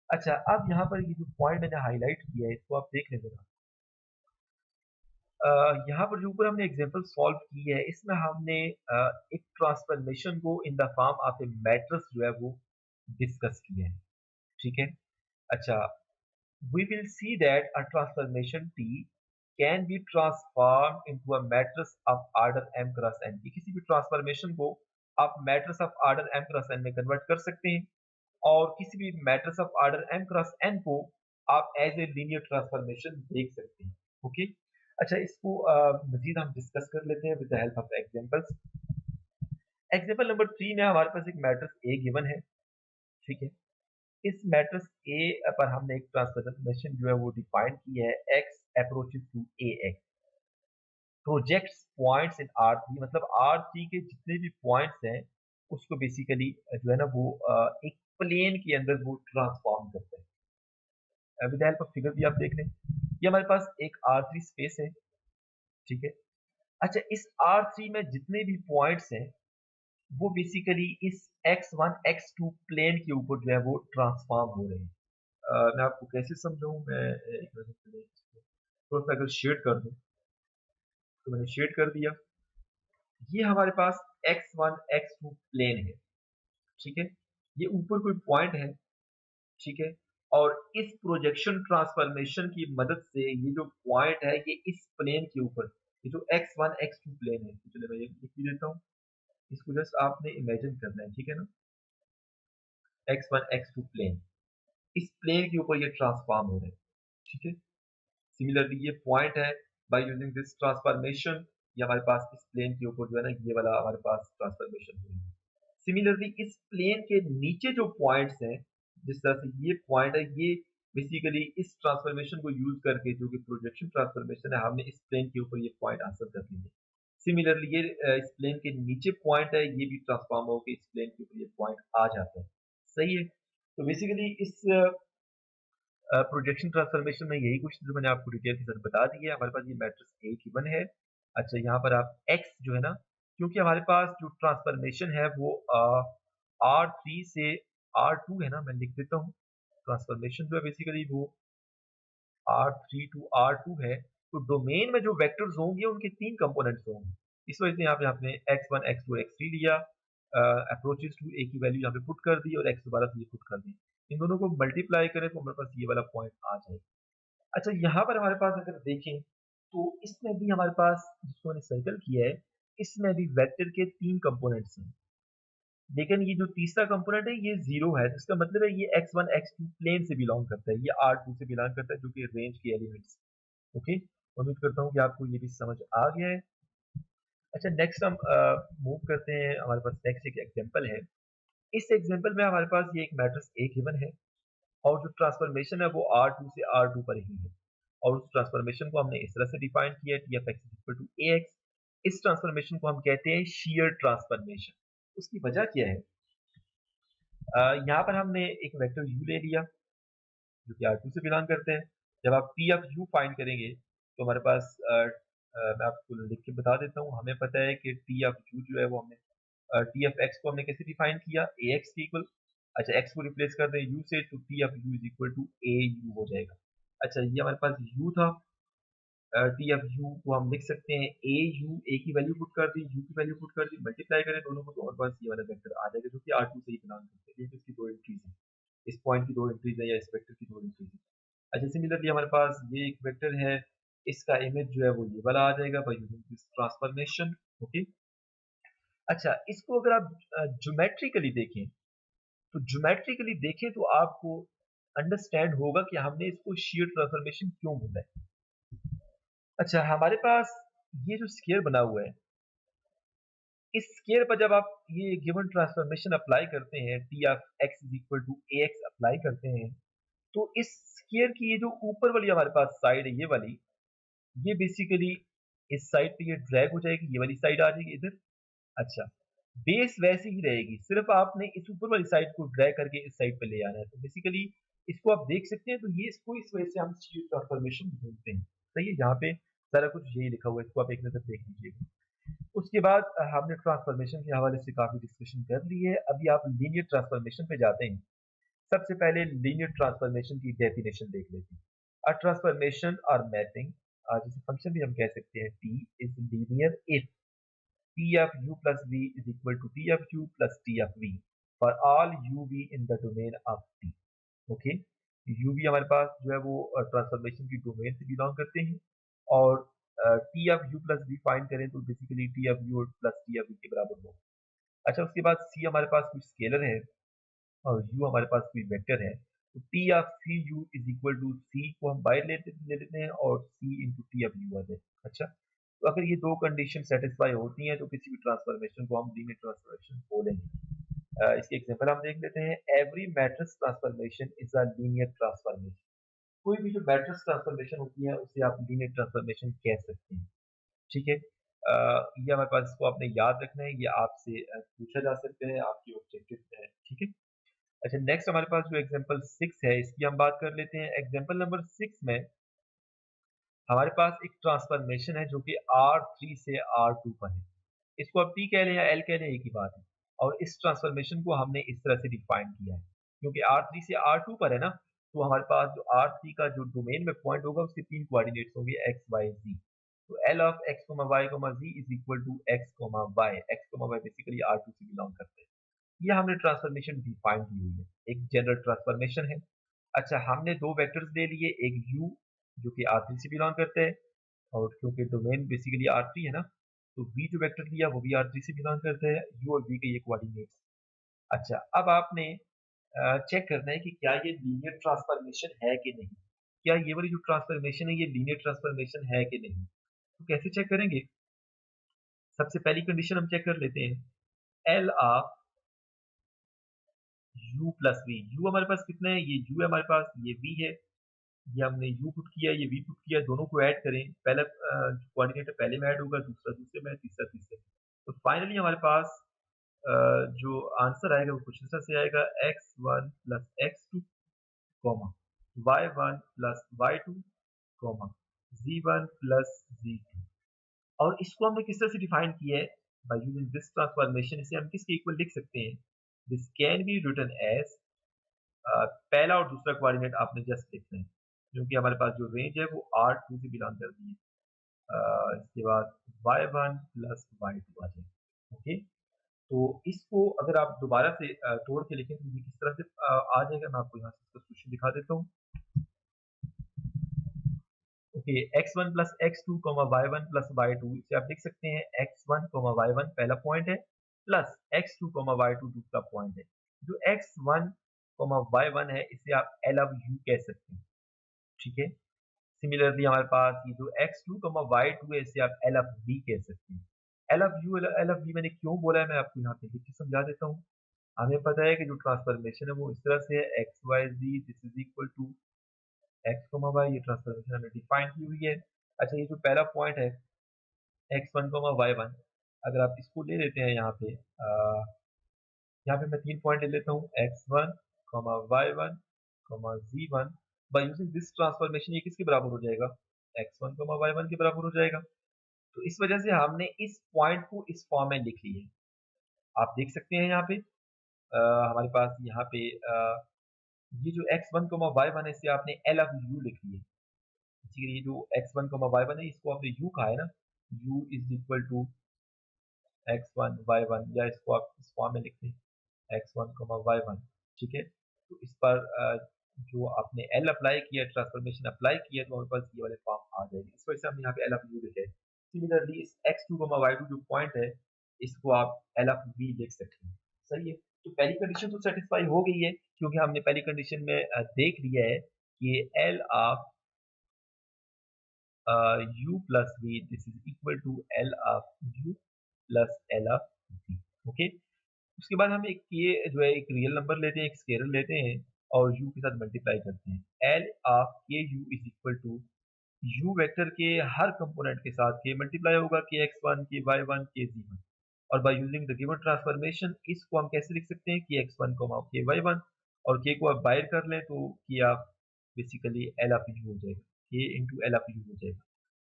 अच्छा, अब यहाँ पर ये जो पॉइंट मैंने हाईलाइट किया है इसको आप देख लें जरा। यहाँ पर जो ऊपर हमने एग्जांपल सॉल्व की है इसमें हमने एक ट्रांसफॉर्मेशन को in the form of A matrix जो है वो डिस्कस किया है, ठीक है। अच्छा, we will see that a transformation T can be transformed into a matrix of order m cross n। कि किसी भी ट्रांसफॉर्मेशन को आप matrix of order m cross n में कन्वर्ट कर सकते हैं और किसी भी matrix of order m cross n को आप एज ए लीनियर ट्रांसफॉर्मेशन देख सकते हैं। ओके, अच्छा, इसको मजीद हम डिस्कस कर लेते हैं with the help of examples. Example number 3 में हमारे पास एक मैट्रिक्स ए गिवन है, ठीक है। इस मैट्रिक्स ए पर हमने एक ट्रांसफॉर्मेशन जो है वो डिफाइन की है, x approaches to ax projects points in R3। मतलब R3 के जितने भी पॉइंट्स हैं उसको बेसिकली जो है ना वो एक प्लेन के अंदर वो ट्रांसफॉर्म करता है। विद हेल्प ऑफ फिगर भी आप देख लें, ये हमारे पास एक R3 स्पेस है, ठीक है। अच्छा, इस R3 में जितने भी पॉइंट्स हैं वो बेसिकली इस x1 x2 प्लेन के ऊपर जो है वो ट्रांसफॉर्म हो रहे हैं। मैं आपको कैसे समझाऊं, मैं एक मिनट पहले इसको थोड़ा सा अगर शेड कर दूं तो मैंने शेड कर दिया। ये हमारे पास x1 x2 प्लेन है, ठीक है। ये ऊपर कोई पॉइंट है, ठीक है। और इस प्रोजेक्शन ट्रांसफॉर्मेशन की मदद से ये जो पॉइंट है ये इस प्लेन के ऊपर, ये जो x1 x2 प्लेन है, तो चलिए मैं ये लिख भी देता हूँ। इसको जस्ट आपने इमेजिन करना है, ठीक है ना। x1 x2 प्लेन, इस प्लेन के ऊपर ये ट्रांसफॉर्म हो रहे हैं, ठीक है। सिमिलरली ये पॉइंट है, बाय यूजिंग दिस ट्रांसफॉर्मेशन ये हमारे पास इस प्लेन के ऊपर जो है ना ये वाला हमारे पास ट्रांसफॉर्मेशन हुई है। सिमिलरली इस प्लेन के नीचे जो पॉइंट्स हैं, जिस तरह से ये पॉइंट है, ये बेसिकली इस ट्रांसफॉर्मेशन को यूज करके जो कि प्रोजेक्शन ट्रांसफॉर्मेशन है, हमने इस प्लेन के ऊपर ये पॉइंट हासिल कर लिए। सिमिलरली ये इस प्लेन के नीचे पॉइंट है, ये भी ट्रांसफॉर्म होकर इस प्लेन के ऊपर ये पॉइंट आ जाता है, सही है। तो बेसिकली इस प्रोजेक्शन ट्रांसफॉर्मेशन में यही कुछ जो मैंने आपको डिटेल के साथ बता दी है। हमारे पास ये मैट्रिक्स ए गिवन है। अच्छा, यहाँ पर आप x जो है ना, क्योंकि हमारे पास जो ट्रांसफॉर्मेशन है वो R3 से R2 है ना, मैं लिख देता हूँ। ट्रांसफॉर्मेशन जो है बेसिकली वो R3 टू R2 है। तो डोमेन में जो वेक्टर्स होंगे उनके 3 कंपोनेंट्स होंगे। इस वजह से यहाँ पे आपने x1 x2 x3 लिया, अप्रोचेस टू a की वैल्यू यहाँ पे पुट कर दी और x दोबारा से ये पुट कर दी। इन दोनों को मल्टीप्लाई करें तो हमारे पास ये वाला पॉइंट आ जाएगा। अच्छा, यहाँ पर हमारे पास अगर देखें तो इसमें भी हमारे पास जिसको मैंने सर्कल किया है इसमें भी वेक्टर के 3 कंपोनेंट्स हैं, लेकिन ये जो तीसरा कंपोनेंट है ये 0 है। तो इसका मतलब है ये x1 x2 प्लेन से बिलोंग करता है, ये R2 से बिलोंग करता है जो कि रेंज के एलिमेंट्स। ओके, उम्मीद करता हूँ कि आपको ये भी समझ आ गया है। अच्छा, नेक्स्ट हम मूव करते हैं। हमारे पास नेक्स्ट एक एग्जांपल है। इस एग्जांपल में हमारे पास ये एक मैट्रिक्स ए गिवन है और जो ट्रांसफॉर्मेशन है वो R2 से R2 पर ही है और उस ट्रांसफॉर्मेशन को हमने इस तरह से डिफाइन किया है, tf x equal to ax। इस ट्रांसफॉर्मेशन को हम कहते हैं शेयर ट्रांसफॉर्मेशन। उसकी वजह क्या है, यहाँ पर हमने एक वेक्टर u ले लिया जो कि R2 से बिलोंग करते हैं। जब आप P ऑफ U फाइंड करेंगे तो हमारे पास मैं आपको लिख के बता देता हूँ। हमें पता है कि T ऑफ U जो है वो हमने T ऑफ X को हमने कैसे डिफाइन किया, AX के इक्वल। अच्छा, X को रिप्लेस कर दें U से तो T of U is equal to AU हो जाएगा। अच्छा, ये हमारे पास U था, T ऑफ U को हम लिख सकते हैं AU, A की वैल्यू पुट कर दी, U की वैल्यू पुट कर दी, मल्टीप्लाई करें दोनों को तो हमारे पास ये वाला वेक्टर आ जाएगा जो कि R2 से ही बिलोंग करते हैं क्योंकि इसकी दो एंट्रीज हैं, इस पॉइंट की 2 एंट्रीज है या इस वेक्टर की 2 एंट्रीज है। अच्छा, सिमिलरली हमारे पास ये एक वेक्टर है, इसका इमेज जो है वो ये वाला आ जाएगा bye using this transformation. Okay, अच्छा इसको अगर आप ज्योमेट्रिकली देखें, तो ज्योमेट्रिकली देखें तो आपको अंडरस्टैंड होगा कि हमने इसको शेयर ट्रांसफॉर्मेशन क्यों बोला है। अच्छा, हमारे पास ये जो स्केयर बना हुआ है, इस स्केयर पर जब आप ये गिवन ट्रांसफॉर्मेशन अप्लाई करते हैं, t of x is equal to a x apply करते हैं, तो इस स्केयर की ये जो ऊपर वाली हमारे पास साइड है, ये वाली, ये बेसिकली इस साइड पे ये ड्रैग हो जाएगी, ये वाली साइड आ जाएगी इधर। अच्छा, बेस वैसी ही रहेगी, सिर्फ आपने इस ऊपर वाली साइड को ड्रैग करके इस साइड पे ले आना है। तो बेसिकली इसको आप देख सकते हैं, तो ये इसको इस वजह से हम स्टीरियो ट्रांसफॉर्मेशन बोलते हैं। सही है, यहाँ पे सारा कुछ यही लिखा हुआ है, इसको आप एक नजर देख लीजिएगा। उसके बाद हमने ट्रांसफॉर्मेशन के हवाले से काफी डिस्कशन कर ली है, अभी आप लीनियर ट्रांसफॉर्मेशन पे जाते हैं। सबसे पहले लीनियर ट्रांसफॉर्मेशन की डेफिनेशन देख लेते हैं। अ ट्रांसफॉर्मेशन और मैपिंग, जिसे फंक्शन भी हम कह सकते हैं, T is linear if T of u plus v is equal to T of u plus T of v for all uv in the domain of T. Okay, uv हमारे पास जो है वो ट्रांसफॉर्मेशन की डोमेन से belong करते हैं, और T of u plus v find करें तो basically T of u plus T of v के बराबर हो। अच्छा, उसके बाद c हमारे पास कुछ स्केलर है और u हमारे पास कोई वेक्टर है, तो T of c u is equal to c को हम बाहर ले लेते हैं और c into T of u आ जाए। अच्छा, तो अगर ये दो कंडीशन सेटिस्फाई होती हैं तो किसी भी ट्रांसफॉर्मेशन को हम लीनियर ट्रांसफॉर्मेशन बोलेंगे। इसकी एग्जांपल हम देख लेते हैं। Every matrix transformation is a linear transformation. कोई भी जो मैट्रिक्स ट्रांसफॉर्मेशन होती है उसे आप लीनियर ट्रांसफॉर्मेशन कह सकते हैं। ठीक है, ये हमारे पास, इसको आपने याद रखना है, ये आपसे पूछा जा सकता है, आपकी ऑब्जेक्टिव है। ठीक है, अच्छा नेक्स्ट हमारे पास जो एग्जांपल 6 है, इसकी हम बात कर लेते हैं। एग्जांपल नंबर 6 में हमारे पास एक ट्रांसफॉर्मेशन है जो कि R3 से R2 पर है। इसको आप T कह लें या L कह लें, एक ही बात है। और इस ट्रांसफॉर्मेशन को हमने इस तरह से डिफाइन किया है, क्योंकि R3 से R2 पर है ना, तो हमारे पास जो R3 का जो डोमेन में पॉइंट होगा उसके 3 कोऑर्डिनेट्स होंगे x, y, z। तो L of x, y, z is equal to x, y। x, y basically R2 से बिलोंग करते हैं। ये हमने ट्रांसफॉर्मेशन डिफाइन की हुई है, एक जनरल ट्रांसफॉर्मेशन है। अच्छा, हमने दो वेक्टर्स ले लिए, एक u जो कि R3 से बिलोंग करते हैं, और क्योंकि डोमेन बेसिकली R3 है ना, तो v जो वेक्टर लिया वो भी R3 से बिलोंग करते हैं, u और v के ये कोऑर्डिनेट्स। अच्छा, अब आपने चेक करना है कि क्या ये लीनियर ट्रांसफॉर्मेशन है कि नहीं। क्या ये वाली जो ट्रांसफॉर्मेशन है ये लीनियर ट्रांसफॉर्मेशन है कि नहीं। तो कैसे चेक करेंगे, सबसे पहली कंडीशन हम चेक कर लेते हैं। एल ऑफ u प्लस वी, u हमारे पास कितना है, ये u है हमारे पास, ये v है, ये हमने u पुट किया, ये v पुट किया, दोनों को ऐड करें, पहला कोऑर्डिनेट पहले में ऐड होगा, दूसरा दूसरे में, तीसरा तीसरे में। तो फाइनली हमारे पास जो आंसर आएगा वो कुछ इस तरह से आएगा, x1 plus x2 comma y1 plus y2 comma z1 plus z2। और इसको हमने किस तरह से डिफाइन किया है, बाय यूजिंग दिस ट्रांसफॉर्मेशन। इसे हम किसके इक्वल लिख सकते हैं, this can be written as, पहला और दूसरा कोऑर्डिनेट आपने जस्ट लिखना है, क्योंकि हमारे पास जो रेंज है वो R2 से बिलोंग करती है। इसके बाद y1 प्लस y2 आ जाए। ओके, तो इसको अगर आप दोबारा से तोड़ के लिखें तो ये किस तरह से आ जाएगा, मैं आपको यहाँ से इसका सोल्यूशन दिखा देता हूँ। Okay, x1 plus x2 y1 plus y2, इसे आप लिख सकते हैं x1 y1 पहला पॉइंट है, प्लस x2 y2 दूसरा पॉइंट है। जो x1 y1 है इसे आप L ऑफ u कह सकते हैं। ठीक है, सिमिलरली हमारे पास ये जो x2 y2 है इसे आप L ऑफ v कह सकते हैं। L of u, L of v मैंने क्यों बोला है मैं आपको यहाँ पे लिख के समझा देता हूँ। हमें पता है कि जो ट्रांसफॉर्मेशन है वो इस तरह से है, x y z this is equal to x comma y, ये ट्रांसफॉर्मेशन हमने डिफाइन की हुई है। अच्छा, ये जो पहला पॉइंट है x1 y1, अगर आप इसको ले लेते हैं यहाँ पे, यहाँ पे मैं 3 पॉइंट ले लेता हूँ, x1 y1 z1। Bye using this transformation ये किसके बराबर हो जाएगा, x1 y1 के बराबर हो जाएगा। तो इस वजह से हमने इस पॉइंट को इस फॉर्म में लिख लिया है। आप देख सकते हैं यहाँ पे हमारे पास यहाँ पे ये जो x1 y1 है इसे आपने L ऑफ u लिख लिया। ठीक है, ये जो x1 y1 है इसको आपने u कहा है ना, u is equal to x1 y1, या इसको आप इस फॉर्म में लिख लें x1 y1। ठीक है, तो इस पर जो आपने एल अप्लाई किया, ट्रांसफॉर्मेशन अप्लाई किया, तो हमारे पास ये वाले फॉर्म आ जाएगी। इस वजह से हमने यहाँ पे एल ऑफ यू लिखा है। सिमिलरली इस x2 y2 जो पॉइंट है, इसको आप एल ऑफ v लिख सकते हैं। सही है। तो पहली कंडीशन तो सेटिस्फाई हो गई है, क्योंकि हमने पहली कंडीशन में देख लिया है कि l of u plus v this is equal to l of u plus L of v। Okay. उसके बाद हम एक ये जो है एक रियल नंबर लेते हैं, एक स्केलर लेते हैं और u के साथ मल्टीप्लाई करते हैं। एल ऑफ के u is equal to u vector के हर कंपोनेंट के साथ के मल्टीप्लाई होगा के x1 के y1 के z1, और by using the given transformation इसको हम कैसे लिख सकते हैं कि x1 के y1, और के को आप बाहर कर लें तो कि आप बेसिकली एल ऑफ यू हो जाएगा, के इंटू एल ऑफ यू हो जाएगा।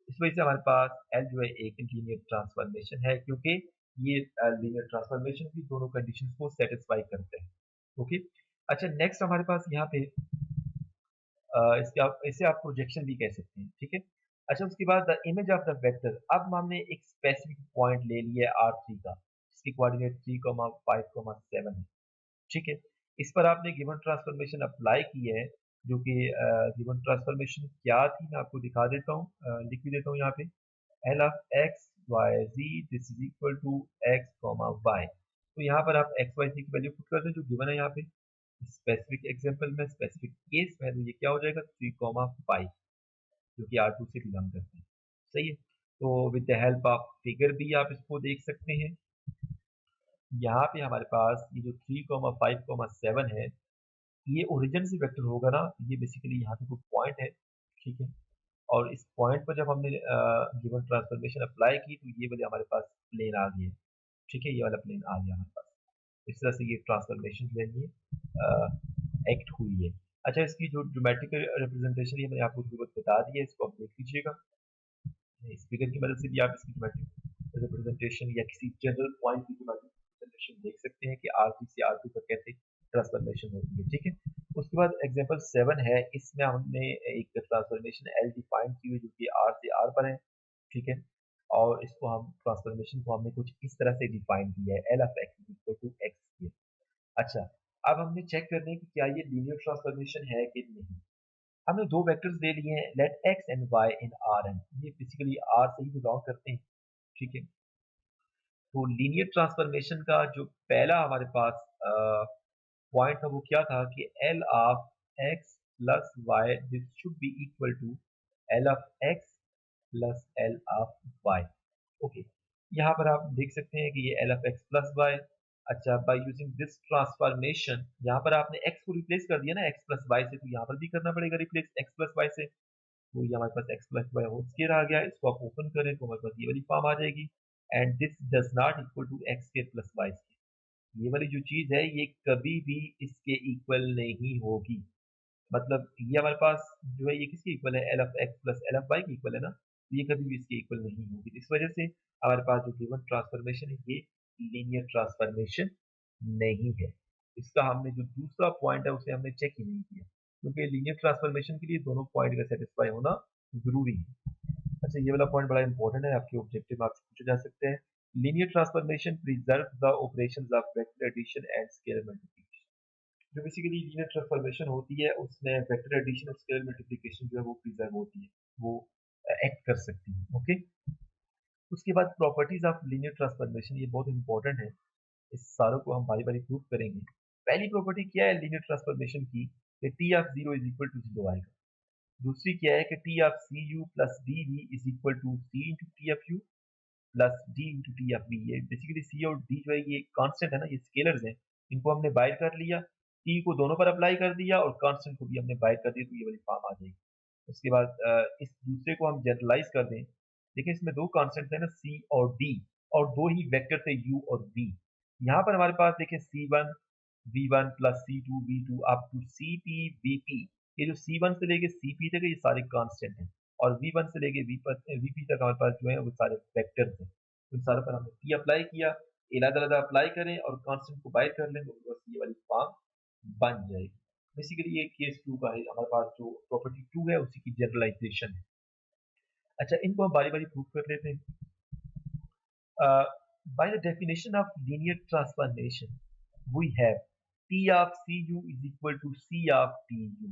इस वजह से हमारे पास एल जो है एक लीनियर ट्रांसफॉर्मेशन है, क्योंकि ये लीनियर ट्रांसफॉर्मेशन की दोनों कंडीशंस को सेटिस्फाई करते हैं। ओके। अच्छा, नेक्स्ट हमारे पास यहाँ पे इसे आप प्रोजेक्शन भी कह सकते हैं। ठीक है। अच्छा, उसके बाद the image of the vector, अब हमने एक स्पेसिफिक पॉइंट ले लिया है R3 का, जिसकी कोऑर्डिनेट 3,5,7 है। ठीक है। इस पर आपने गिवन ट्रांसफॉर्मेशन अप्लाई की है, जो कि गिवन ट्रांसफॉर्मेशन क्या थी मैं आपको दिखा देता हूँ, लिख भी देता हूँ यहाँ पे। L of x y z this is equal to x comma y. तो यहाँ पर आप एक्स वाई जी की वैल्यू पुट कर दें जो गिवन है यहाँ पे। स्पेसिफिक एग्जांपल में, स्पेसिफिक केस में, तो ये क्या हो जाएगा 3,5, जो कि R2 से बिलोंग करते हैं। सही है। तो with the help of figure भी आप इसको देख सकते हैं। यहाँ पे हमारे पास ये जो 3,5,7 है, ये ओरिजिन से वेक्टर होगा ना, ये बेसिकली यहाँ पे कोई पॉइंट है। ठीक है। और इस पॉइंट पर जब हमने गिवन ट्रांसफॉर्मेशन अप्लाई की, तो ये वाले हमारे पास प्लेन आ गया। ठीक है, ये वाला प्लेन आ गया हमारे पास। इस तरह से ये ट्रांसफॉर्मेशन जो है ये एक्ट हुई है। अच्छा, इसकी जो ज्योमेट्रिकल रिप्रेजेंटेशन है मैंने आपको थोड़ी बहुत बता दी है, इसको आप देख लीजिएगा। इस फिगर की मदद से भी आप इसकी ज्योमेट्रिक रिप्रेजेंटेशन या किसी जनरल पॉइंट की ज्योमेट्रिक रिप्रेजेंटेशन देख सकते हैं कि R3 से R2 पर कैसे ट्रांसफॉर्मेशन होती है। ठीक है। उसके बाद एग्जांपल 7 है, इसमें हमने एक ट्रांसफॉर्मेशन L डिफाइन की हुई जो कि R से R पर है। ठीक है। और इसको हम ट्रांसफॉर्मेशन को हमने कुछ इस तरह से डिफाइन किया है, L of x equal to x। अच्छा, अब हमने चेक करना है कि क्या ये लीनियर ट्रांसफॉर्मेशन है कि नहीं। हमने दो वेक्टर्स ले लिए हैं, let x and y in Rn, ये बेसिकली R से ही बिलोंग करते हैं। ठीक है। तो लीनियर ट्रांसफॉर्मेशन का जो पहला हमारे पास पॉइंट था वो क्या था कि L of x plus y this should be equal to L of x plus L of y। Okay. यहाँ पर आप देख सकते हैं कि ये L of x plus y। अच्छा, बाय यूजिंग दिस ट्रांसफॉर्मेशन, यहाँ पर आपने x को रिप्लेस कर दिया ना x प्लस y से, तो यहाँ पर भी करना पड़ेगा रिप्लेस x प्लस y से। तो ये हमारे पास x plus Y whole square आ गया। इसको आप ओपन करें तो हमारे पास ये वाली फॉर्म आ जाएगी, and this does not equal to x square plus y square. ये वाली जो चीज है ये कभी भी इसके इक्वल नहीं होगी। मतलब ये हमारे पास जो है ये किसके इक्वल है, L of x plus L of y के इक्वल है ना, तो ये कभी भी इसके इक्वल नहीं होगी। इस वजह से हमारे पास जो गिवन ट्रांसफॉर्मेशन है ये लीनियर ट्रांसफॉर्मेशन नहीं है। इसका हमने जो दूसरा पॉइंट है उसे हमने चेक ही नहीं किया, क्योंकि लीनियर ट्रांसफॉर्मेशन के लिए दोनों पॉइंट का सेटिस्फाई होना जरूरी है। अच्छा, ये वाला पॉइंट बड़ा इंपॉर्टेंट है, आपके ऑब्जेक्टिव आपसे पूछे जा सकते हैं। Linear transformation preserve the operations of vector addition and scalar multiplication. जो बेसिकली लीनियर ट्रांसफॉर्मेशन होती है उसमें वेक्टर एडिशन और स्केलर मल्टीप्लिकेशन जो है वो प्रिजर्व होती है, वो एक्ट कर सकती है। ओके। उसके बाद प्रॉपर्टीज ऑफ लीनियर ट्रांसफॉर्मेशन, ये बहुत इंपॉर्टेंट है, इस सारों को हम बारी बारी प्रूव करेंगे। पहली प्रॉपर्टी क्या है लीनियर ट्रांसफॉर्मेशन की, कि T of zero is equal to zero आएगा। दूसरी क्या है कि T of C u plus d v is equal to c into T of u plus d into T of v. ये बेसिकली सी और d जो है ये कांस्टेंट है ना, ये स्केलर्स हैं, इनको हमने बाहर कर लिया, टी को दोनों पर अप्लाई कर दिया और कांस्टेंट को भी हमने बाहर कर दिया, तो ये वाली फॉर्म आ जाएगी। उसके बाद इस दूसरे को हम जनरलाइज कर दें। देखिए इसमें दो कांस्टेंट है ना, सी और डी, और दो ही वेक्टर थे यू और वी। यहाँ पर हमारे पास देखिए C1 V1 plus C2 V2 up to CP VP। ये जो C1 से लेके CP तक है ये सारे कांस्टेंट हैं, और V1 से लेके VP तक हमारे पास जो है वो सारे वेक्टर्स हैं। उन सारों पर हमने P अप्लाई किया, अलग-अलग अप्लाई करें और कांस्टेंट को बाहर कर लें, तो बस ये वाली फॉर्म बन जाएगी। बेसिकली ये केस 2 का है, हमारे पास जो प्रॉपर्टी 2 है उसी की जनरलाइजेशन है। अच्छा, इनको हम बारी बारी प्रूव कर लेते हैं। By the definition of linear transformation, we have T of C you is equal to c of T u.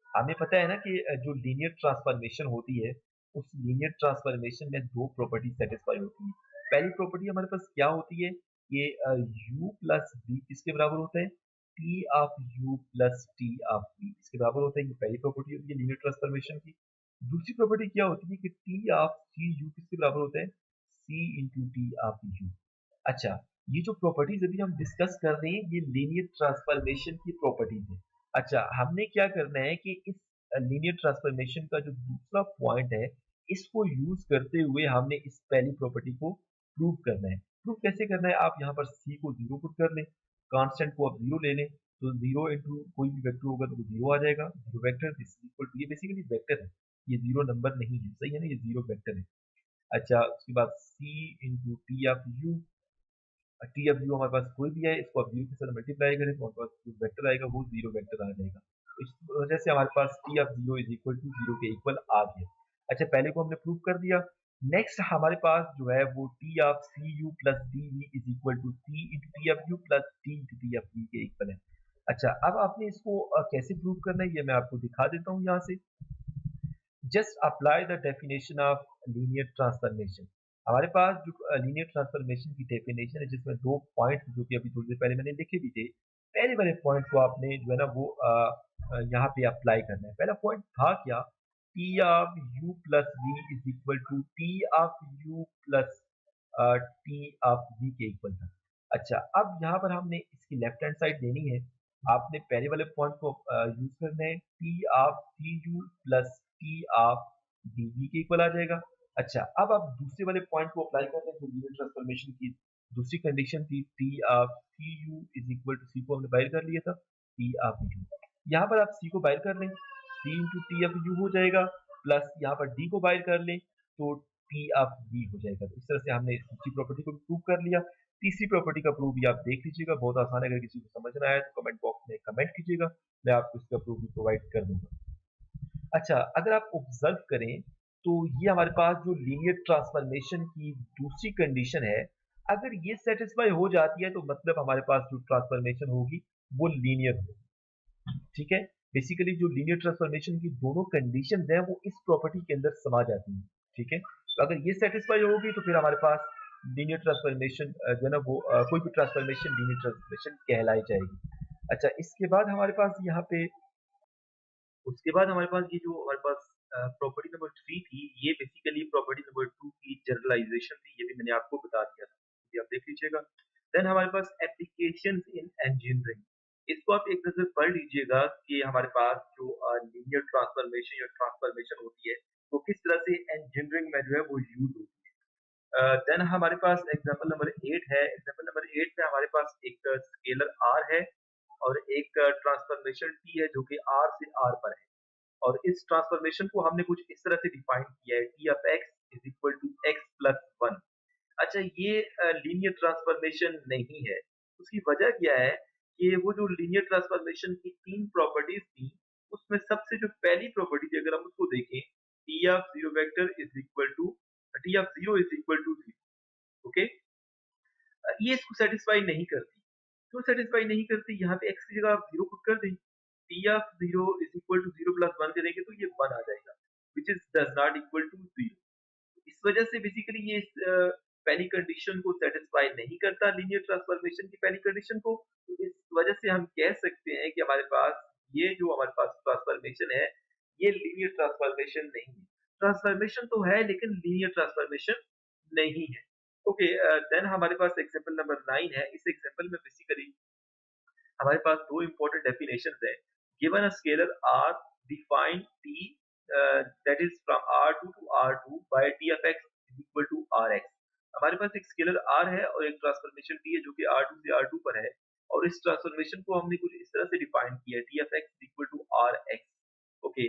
हमें पता है ना कि जो लीनियर ट्रांसफॉर्मेशन होती है उस लीनियर ट्रांसफॉर्मेशन में दो प्रॉपर्टी सेटिस्फाई होती है। पहली प्रॉपर्टी हमारे पास क्या होती है कि u प्लस बी किसके बराबर होता है, T of u plus T of b इसके बराबर होता है। ये पहली प्रॉपर्टी होती है लीनियर ट्रांसफॉर्मेशन की। दूसरी प्रॉपर्टी क्या होती है कि टी ऑफ सी यू किसके बराबर होता है, सी इंटू टी ऑफ यू। अच्छा, ये जो प्रॉपर्टीज अभी हम डिस्कस कर रहे हैं ये लीनियर ट्रांसफॉर्मेशन की प्रॉपर्टीज है। अच्छा, हमने क्या करना है कि इस लीनियर ट्रांसफॉर्मेशन का जो दूसरा पॉइंट है इसको यूज करते हुए हमने इस पहली प्रॉपर्टी को प्रूव करना है। प्रूव कैसे करना है, आप यहाँ पर c को जीरो पुट कर लें, कांस्टेंट को आप जीरो ले लें, तो जीरो इंटू कोई भी वेक्टर होगा तो वो जीरो आ जाएगा। Zero vector this equal to, ये बेसिकली वेक्टर है, ये जीरो नंबर नहीं है, सही है ना, ये जीरो वेक्टर है। अच्छा, उसके बाद c into T of you, T of you हमारे पास कोई भी है, इसको आप जीरो के साथ मल्टीप्लाई करें तो हमारे पास जो वेक्टर आएगा वो जीरो वेक्टर आ जाएगा। तो इस वजह से हमारे पास T of zero is equal to zero के इक्वल आ गया। अच्छा, पहले को हमने प्रूव कर दिया। नेक्स्ट हमारे पास जो है वो T of C u plus d v is equal to c into T of u plus T into T of v के इक्वल है। अच्छा, अब आपने इसको कैसे प्रूव करना है ये मैं आपको दिखा देता हूँ यहाँ से। Just apply the definition of linear transformation. हमारे पास जो लीनियर ट्रांसफॉर्मेशन की डेफिनेशन है जिसमें दो पॉइंट जो कि अभी थोड़ी देर पहले मैंने लिखे भी थे, पहले वाले पॉइंट को आपने जो है ना वो यहाँ पे अप्लाई करना है। पहला पॉइंट था क्या, T of u plus v is equal to T of u plus T of v के इक्वल था। अच्छा, अब यहाँ पर हमने इसकी लेफ्ट हैंड साइड लेनी है। आपने पहले वाले पॉइंट को यूज करना है, T of C u plus T of d v के इक्वल आ जाएगा। अच्छा, अब आप दूसरे वाले पॉइंट को अप्लाई करते हैं जो लीनियर ट्रांसफॉर्मेशन की दूसरी कंडीशन थी, T of C you is equal to, C को हमने बाहर कर लिया था, टी ऑफ यू। यहाँ पर आप सी को बाहर कर लें, सी इंटू टी ऑफ यू हो जाएगा, प्लस यहाँ पर डी को बाहर कर लें तो टी ऑफ वी हो जाएगा। तो इस तरह से हमने दूसरी प्रॉपर्टी को भी प्रूव कर लिया। तीसरी प्रॉपर्टी का प्रूफ भी आप देख लीजिएगा, बहुत आसान है। अगर किसी को समझ ना आया तो कमेंट बॉक्स में कमेंट कीजिएगा, मैं आपको इसका प्रूफ भी प्रोवाइड कर दूंगा। अच्छा, अगर आप ऑब्जर्व करें तो ये हमारे पास जो लीनियर ट्रांसफॉर्मेशन की दूसरी कंडीशन है, अगर ये सेटिस्फाई हो जाती है तो मतलब हमारे पास जो ट्रांसफॉर्मेशन होगी वो लीनियर होगी। ठीक है, बेसिकली जो लीनियर ट्रांसफॉर्मेशन की दोनों कंडीशंस हैं वो इस प्रॉपर्टी के अंदर समा जाती हैं। ठीक है, तो अगर ये सेटिस्फाई होगी तो फिर हमारे पास लीनियर ट्रांसफॉर्मेशन जो है ना वो कोई भी ट्रांसफॉर्मेशन लीनियर ट्रांसफॉर्मेशन कहलाई जाएगी। अच्छा, इसके बाद हमारे पास यहाँ पे, उसके बाद हमारे पास ये जो हमारे पास प्रॉपर्टी नंबर 3 थी, ये बेसिकली प्रॉपर्टी नंबर 2 की जनरलाइजेशन थी, ये भी मैंने आपको बता दिया था, ये आप देख लीजिएगा। देन हमारे पास एप्लीकेशंस इन इंजीनियरिंग, इसको आप एक नजर पढ़ लीजिएगा कि हमारे पास जो लीनियर ट्रांसफॉर्मेशन या ट्रांसफॉर्मेशन होती है वो किस तरह से इंजीनियरिंग में जो है वो यूज होती है। देन हमारे पास एग्जांपल नंबर 8 है। एग्जांपल नंबर 8 में हमारे पास एक स्केलर r है और एक ट्रांसफॉर्मेशन t है जो कि r से r पर है, और इस ट्रांसफॉर्मेशन को हमने कुछ इस तरह से डिफाइन किया है, T of x is equal to x plus one. अच्छा, ये लीनियर ट्रांसफॉर्मेशन नहीं है। उसकी वजह क्या है कि वो जो लीनियर ट्रांसफॉर्मेशन की तीन प्रॉपर्टीज थी उसमें सबसे जो पहली प्रॉपर्टी थी अगर हम उसको देखें, T of zero vector is equal to, T of zero is equal to zero. Okay, ये इसको सेटिस्फाई नहीं करती। क्यों सेटिस्फाई नहीं करती, यहाँ पे एक्स की जगह आप जीरो पुट कर दें, T of zero is equal to zero plus one करेंगे तो ये वन आ जाएगा, which is does not equal to zero. इस वजह से बेसिकली ये पहली कंडीशन को सेटिस्फाई नहीं करता, लीनियर ट्रांसफॉर्मेशन की पहली कंडीशन को। तो इस वजह से हम कह सकते हैं कि हमारे पास ये जो हमारे पास ट्रांसफॉर्मेशन है ये लीनियर ट्रांसफॉर्मेशन नहीं है। ट्रांसफॉर्मेशन तो है लेकिन लीनियर ट्रांसफॉर्मेशन नहीं है। ओके, देन हमारे पास एग्जांपल नंबर 9 है। इस एग्जांपल में बेसिकली हमारे पास दो इंपॉर्टेंट डेफिनेशंस है। Given a scalar r, define t that is from r2 to r2 by t of x is equal to rx। हमारे पास एक स्केलर r है और एक ट्रांसफॉर्मेशन t है जो कि r2 से r2 पर है, और इस ट्रांसफॉर्मेशन को हमने कुछ इस तरह से डिफाइन किया है, t of x is equal to rx। Okay,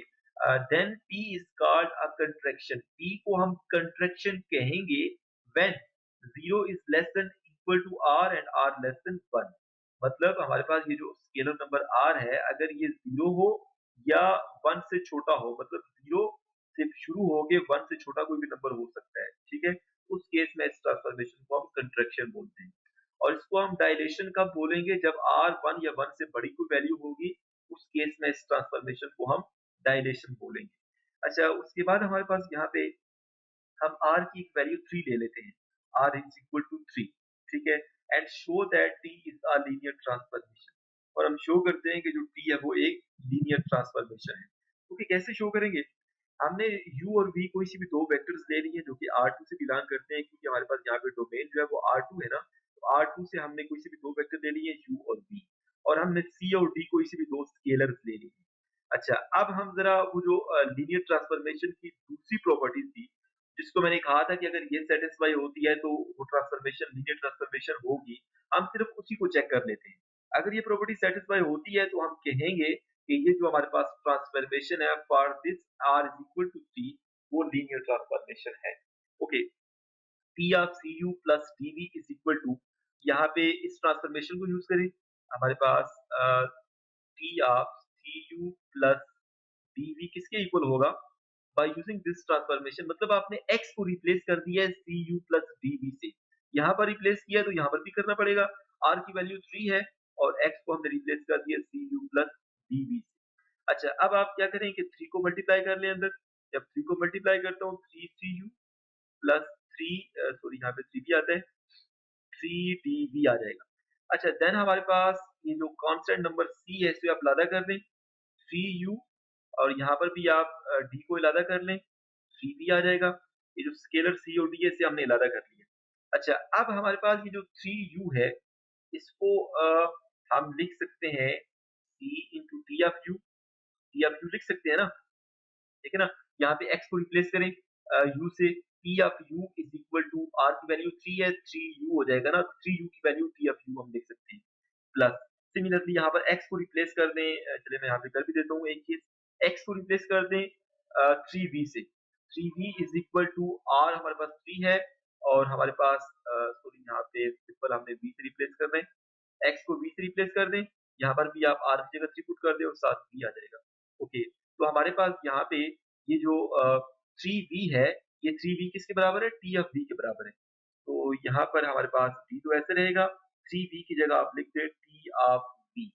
then p is called a contraction। p को हम contraction कहेंगे when 0 is less than equal to r and r less than 1। मतलब हमारे पास ये जो स्केलर नंबर r है अगर ये 0 हो या 1 से छोटा हो, मतलब 0 से शुरू हो के 1 से छोटा कोई भी नंबर हो सकता है, ठीक है, उस केस में इस ट्रांसफॉर्मेशन को हम कंट्रैक्शन बोलते हैं। और इसको हम डायलेशन कब बोलेंगे, जब R 1 या 1 से बड़ी कोई वैल्यू होगी, उस केस में इस ट्रांसफॉर्मेशन को हम डायलेशन बोलेंगे। अच्छा, उसके बाद हमारे पास यहाँ पे हम R की एक वैल्यू 3 ले लेते हैं, R इज इक्वल टू 3, ठीक है, and show that T is a linear transformation, और हम शो करते हैं कि जो T है वो एक लीनियर ट्रांसफॉर्मेशन है। ओके, कैसे शो करेंगे? हमने u और v कोई सी भी दो वेक्टर्स ले लिए जो कि R2 से बिलोंग करते हैं, क्योंकि हमारे पास यहाँ पे डोमेन जो है वो R2 है ना, तो R2 से हमने कोई सी भी दो वेक्टर ले लिए u और v, और हमने c और d कोई सी भी दो स्केलर्स ले लिए। अच्छा, अब हम जरा वो जो लीनियर ट्रांसफॉर्मेशन की दूसरी प्रॉपर्टी थी, जिसको मैंने कहा था कि अगर ये सेटिस्फाई होती है तो वो ट्रांसफॉर्मेशन लीनियर ट्रांसफॉर्मेशन होगी, हम सिर्फ उसी को चेक कर लेते हैं। अगर ये प्रॉपर्टी सेटिस्फाई होती है तो हम कहेंगे कि ये जो हमारे पास ट्रांसफॉर्मेशन है for this r is equal to 3, वो लीनियर ट्रांसफॉर्मेशन है। Okay, p of cu plus dv is equal to, यहाँ पे इस ट्रांसफॉर्मेशन को यूज करें, हमारे पास p of cu plus dv किसके इक्वल होगा, बाय यूजिंग दिस ट्रांसफॉर्मेशन, मतलब आपने x को रिप्लेस कर दिया है cu प्लस dv से, यहाँ पर रिप्लेस किया तो यहाँ पर भी करना पड़ेगा। r की वैल्यू 3 है और x को हमने रिप्लेस कर दिया cu प्लस dv से। अच्छा, अब आप क्या करें कि 3 को मल्टीप्लाई कर लें अंदर, जब 3 को मल्टीप्लाई करता हूँ 3cu प्लस 3 सॉरी यहाँ पे 3 भी आता है, 3dv आ जाएगा। अच्छा, देन हमारे पास ये जो कांस्टेंट नंबर c है इसे आप लादा कर दें, 3u, और यहाँ पर भी आप d को इलादा कर लें, 3v आ जाएगा। ये जो स्केलर c और d है इसे हमने इलादा कर लिया। अच्छा, अब हमारे पास ये जो 3u है, इसको हम लिख सकते हैं c into T of you, T of you लिख सकते हैं ना, ठीक है ना, यहाँ पे x को रिप्लेस करें u से, p of u is equal to r की वैल्यू 3 है, 3u हो जाएगा ना, 3u की वैल्यू t ऑफ u हम लिख सकते हैं, प्लस सिमिलरली यहाँ पर x को रिप्लेस कर दें, चलिए मैं यहाँ पे कर भी देता हूँ एक चीज, x को रिप्लेस कर दें 3v से, 3v is equal to r हमारे पास 3 है, और हमारे पास सॉरी यहाँ पे सिंपल हमने v से रिप्लेस कर दें, x को v से रिप्लेस कर दें, यहाँ पर भी आप r की जगह 3 पुट कर दें और साथ v आ जाएगा। ओके, तो हमारे पास यहाँ पे ये जो 3v है, ये 3v किसके बराबर है, t ऑफ v के बराबर है, तो यहाँ पर हमारे पास v तो ऐसे रहेगा, 3v की जगह आप लिखते हैं t ऑफ v।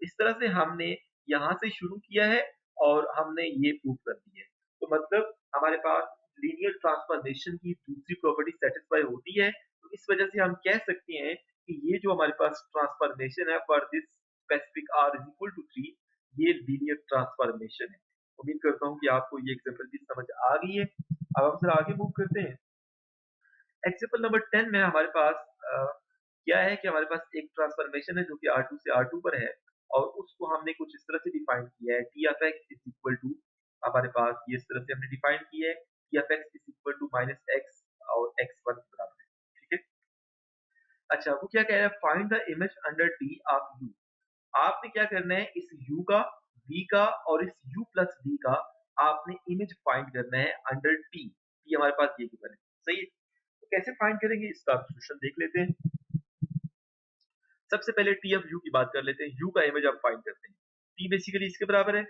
इस तरह से हमने यहाँ से शुरू किया है और हमने ये प्रूव कर दी है, तो मतलब हमारे पास लीनियर ट्रांसफॉर्मेशन की दूसरी प्रॉपर्टी सेटिस्फाई होती है, तो इस वजह से हम कह सकते हैं कि ये जो हमारे पास ट्रांसफॉर्मेशन है for this specific r is equal to 3, ये लीनियर ट्रांसफॉर्मेशन है। उम्मीद करता हूँ कि आपको ये एग्जांपल भी समझ आ गई है। अब हम जरा आगे मूव करते हैं। एग्जांपल नंबर 10 में हमारे पास क्या है कि हमारे पास एक ट्रांसफॉर्मेशन है जो कि R2 से R2 पर है, और उसको हमने कुछ इस तरह से डिफाइन किया है, t of x is equal to, हमारे पास ये इस तरह से हमने डिफाइन किया है, t of x is equal to minus x और x1 के बराबर है, ठीक है। अच्छा, वो क्या कह रहा है, find the image under t of u, आपने क्या करना है, इस u का, v का और इस u प्लस v का आपने इमेज फाइंड करना है अंडर t, t हमारे पास ये गिवन है, सही है। तो कैसे फाइंड करेंगे, इसका सोल्यूशन देख लेते हैं। सबसे पहले टी ऑफ यू की बात कर लेते हैं, यू का इमेज आप फाइंड करते हैं, टी बेसिकली इसके बराबर है,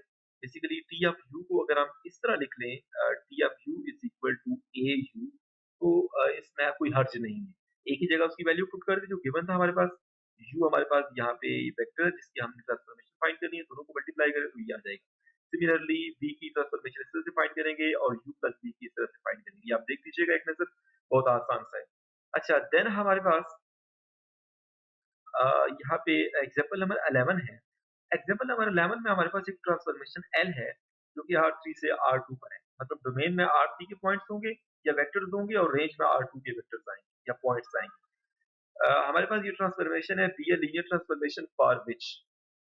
बेसिकली टी ऑफ यू को अगर हम इस तरह लिख लें, T of u is equal to a u, तो इसमें कोई हर्ज नहीं है, एक ही जगह उसकी वैल्यू पुट कर दी जो गिवन था हमारे पास, यू हमारे पास यहाँ पे वेक्टर है जिसकी हमने ट्रांसफॉर्मेशन फाइंड करनी है, दोनों को मल्टीप्लाई करें तो ये आ जाएगा। सिमिलरली वी की ट्रांसफॉर्मेशन इस तरह से फाइंड करेंगे और यू प्लस वी की इस तरह से फाइंड करेंगे, आप देख लीजिएगा एक नजर, बहुत आसान सा है। अच्छा, देन हमारे पास यहाँ पे एग्जांपल नंबर 11 है। एग्जांपल नंबर 11 में हमारे पास एक ट्रांसफॉर्मेशन L है जो कि R3 से R2 पर है, मतलब डोमेन में R3 के पॉइंट्स होंगे या वेक्टर्स होंगे और रेंज में R2 के वेक्टर्स आएंगे या पॉइंट्स आएंगे। हमारे पास ये ट्रांसफॉर्मेशन है be a linear transformation for which,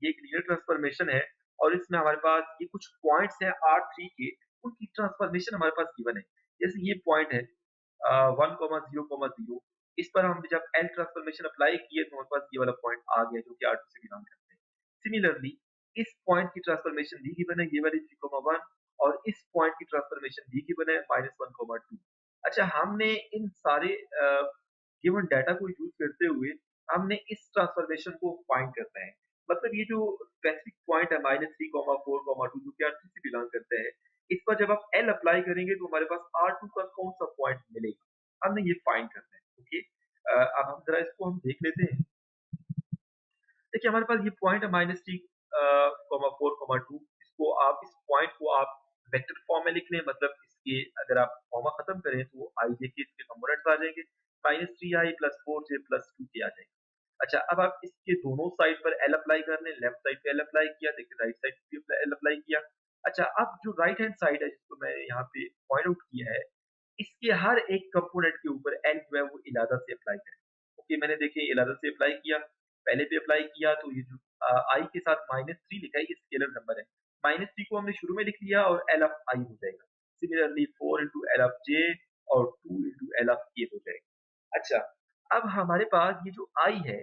ये एक लीनियर ट्रांसफॉर्मेशन है और इसमें हमारे पास ये कुछ पॉइंट्स हैं R3 के, उनकी ट्रांसफॉर्मेशन हमारे पास गिवन है। जैसे ये पॉइंट है 1,0,0, इस पर हम जब L ट्रांसफॉर्मेशन अप्लाई किए तो हमारे पास ये वाला पॉइंट आ गया जो कि R2 से बिलोंग करते हैं। सिमिलरली इस पॉइंट की ट्रांसफॉर्मेशन भी गिवन है, ये वाली 3,1, और इस पॉइंट की ट्रांसफॉर्मेशन भी गिवन है -1,2। अच्छा, हमने इन सारे गिवन डाटा को यूज करते हुए हमने इस ट्रांसफॉर्मेशन को फाइंड करना है, मतलब ये जो स्पेसिफिक पॉइंट है -3,4,2 जो कि R3 से बिलोंग करता है, इस पर जब आप L अप्लाई करेंगे तो हमारे पास R2 का कौन सा पॉइंट मिलेगा, हमने ये फाइंड करना है। ओके, अब हम ज़रा इसको हम देख लेते हैं। देखिए हमारे पास ये पॉइंट है -3 4, 2 इसको आप इस पॉइंट को आप वेक्टर फॉर्म में लिख लें मतलब इसके अगर आप कॉमा खत्म करें तो आई जे के इसके कंपोनेंट्स आ जाएँगे -3i + 4j + 2k आ जाएगा। अच्छा अब आप इसके दोनों साइड पर एल अप्लाई कर लें, लेफ्ट साइड पे एल अप्लाई किया, देखिए राइट साइड पे भी एल अप्लाई किया। अच्छा अब जो राइट हैंड साइड है जिसको मैंने यहाँ पे पॉइंट आउट किया है, इसके हर एक कंपोनेंट के ऊपर एल जो है वो इरादा से अप्लाई करें। ओके मैंने देखिए इरादा से अप्लाई किया, पहले पे अप्लाई किया तो ये जो आई के साथ -3 लिखा है ये स्केलर नंबर है। -3 को हमने शुरू में लिख लिया और एल ऑफ आई हो जाएगा। सिमिलरली 4 इंटू एल ऑफ जे और 2 इंटू एल ऑफ के हो जाएगा। अच्छा, अब हमारे पास ये जो आई है,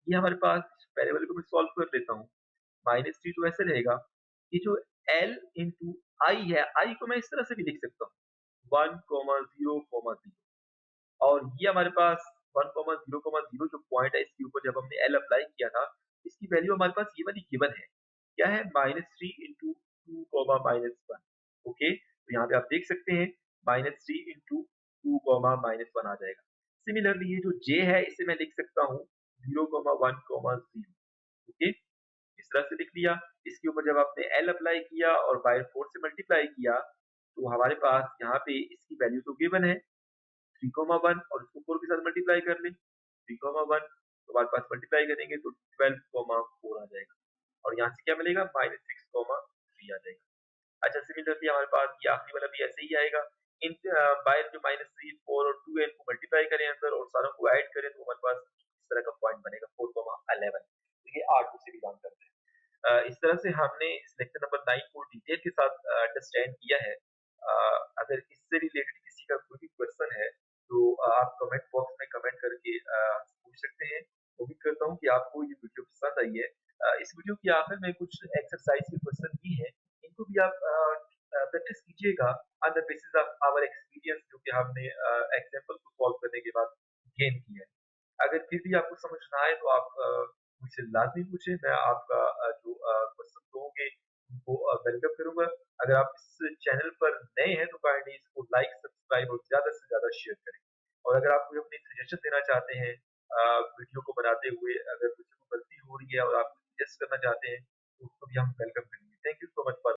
ये हमारे पास पहले वाले को मैं सॉल्व कर लेता हूँ। -3 तो ऐसे रहेगा, ये जो एल इंटू आई है, आई को मैं इस तरह से भी लिख सकता हूँ 1, 0, 0 और ये हमारे पास 1,0,0 जो पॉइंट है इसके ऊपर जब हमने एल अप्लाई किया था, इसकी वैल्यू हमारे पास ये वाली गिवन है। क्या है? -3 इंटू 2, -1 ओके, तो यहाँ पे आप देख सकते हैं -3 इंटू 2, -1 आ जाएगा। सिमिलरली ये जो जे है इसे मैं लिख सकता हूँ 0,1, 0 ओके, इस तरह से लिख लिया। इसके ऊपर जब आपने एल अप्लाई किया और बाय 4 से मल्टीप्लाई किया, तो हमारे पास यहाँ पे इसकी वैल्यू तो गिवन है 3,1 और इसको 4 के साथ मल्टीप्लाई कर लें 3,1 तो हमारे पास मल्टीप्लाई करेंगे तो 12,4 आ जाएगा और यहाँ से क्या मिलेगा -6,3 आ जाएगा। अच्छा सिमिलरली हमारे पास ये आखिरी वाला भी ऐसे ही आएगा। इन बाय जो -3, 4 और 2 है इनको मल्टीप्लाई करें अंदर और सारों को ऐड करें तो हमारे पास इस तरह का पॉइंट बनेगा 4,11 तो ये R2 से बिलॉन्ग करता है। इस तरह से हमने इस लेक्चर नंबर 9 को डिटेल के साथ अंडरस्टैंड किया है। अगर इससे रिलेटेड किसी का कोई भी क्वेश्चन है तो आप कमेंट बॉक्स में कमेंट करके पूछ सकते हैं। उम्मीद करता हूँ कि आपको ये वीडियो पसंद आई है। इस वीडियो के आखिर में कुछ एक्सरसाइज के क्वेश्चन भी हैं, इनको भी आप प्रैक्टिस कीजिएगा on the basis of our experience जो कि हमने एग्जाम्पल को सॉल्व करने के बाद गेन किया है। अगर फिर भी आपको समझ ना आए तो आप मुझसे लाज़मी पूछें, मैं आपका जो क्वेश्चन होंगे उनको वेलकम करूँगा। अगर आप इस चैनल पर नए हैं तो काइंडली इसको लाइक, सब्सक्राइब और ज़्यादा से ज़्यादा शेयर करें। और अगर आप कोई अपनी सजेशन देना चाहते हैं वीडियो को बनाते हुए, अगर किसी को गलती हो रही है और आप सजेस्ट करना चाहते हैं, तो उसको भी हम वेलकम करेंगे। Thank you so much for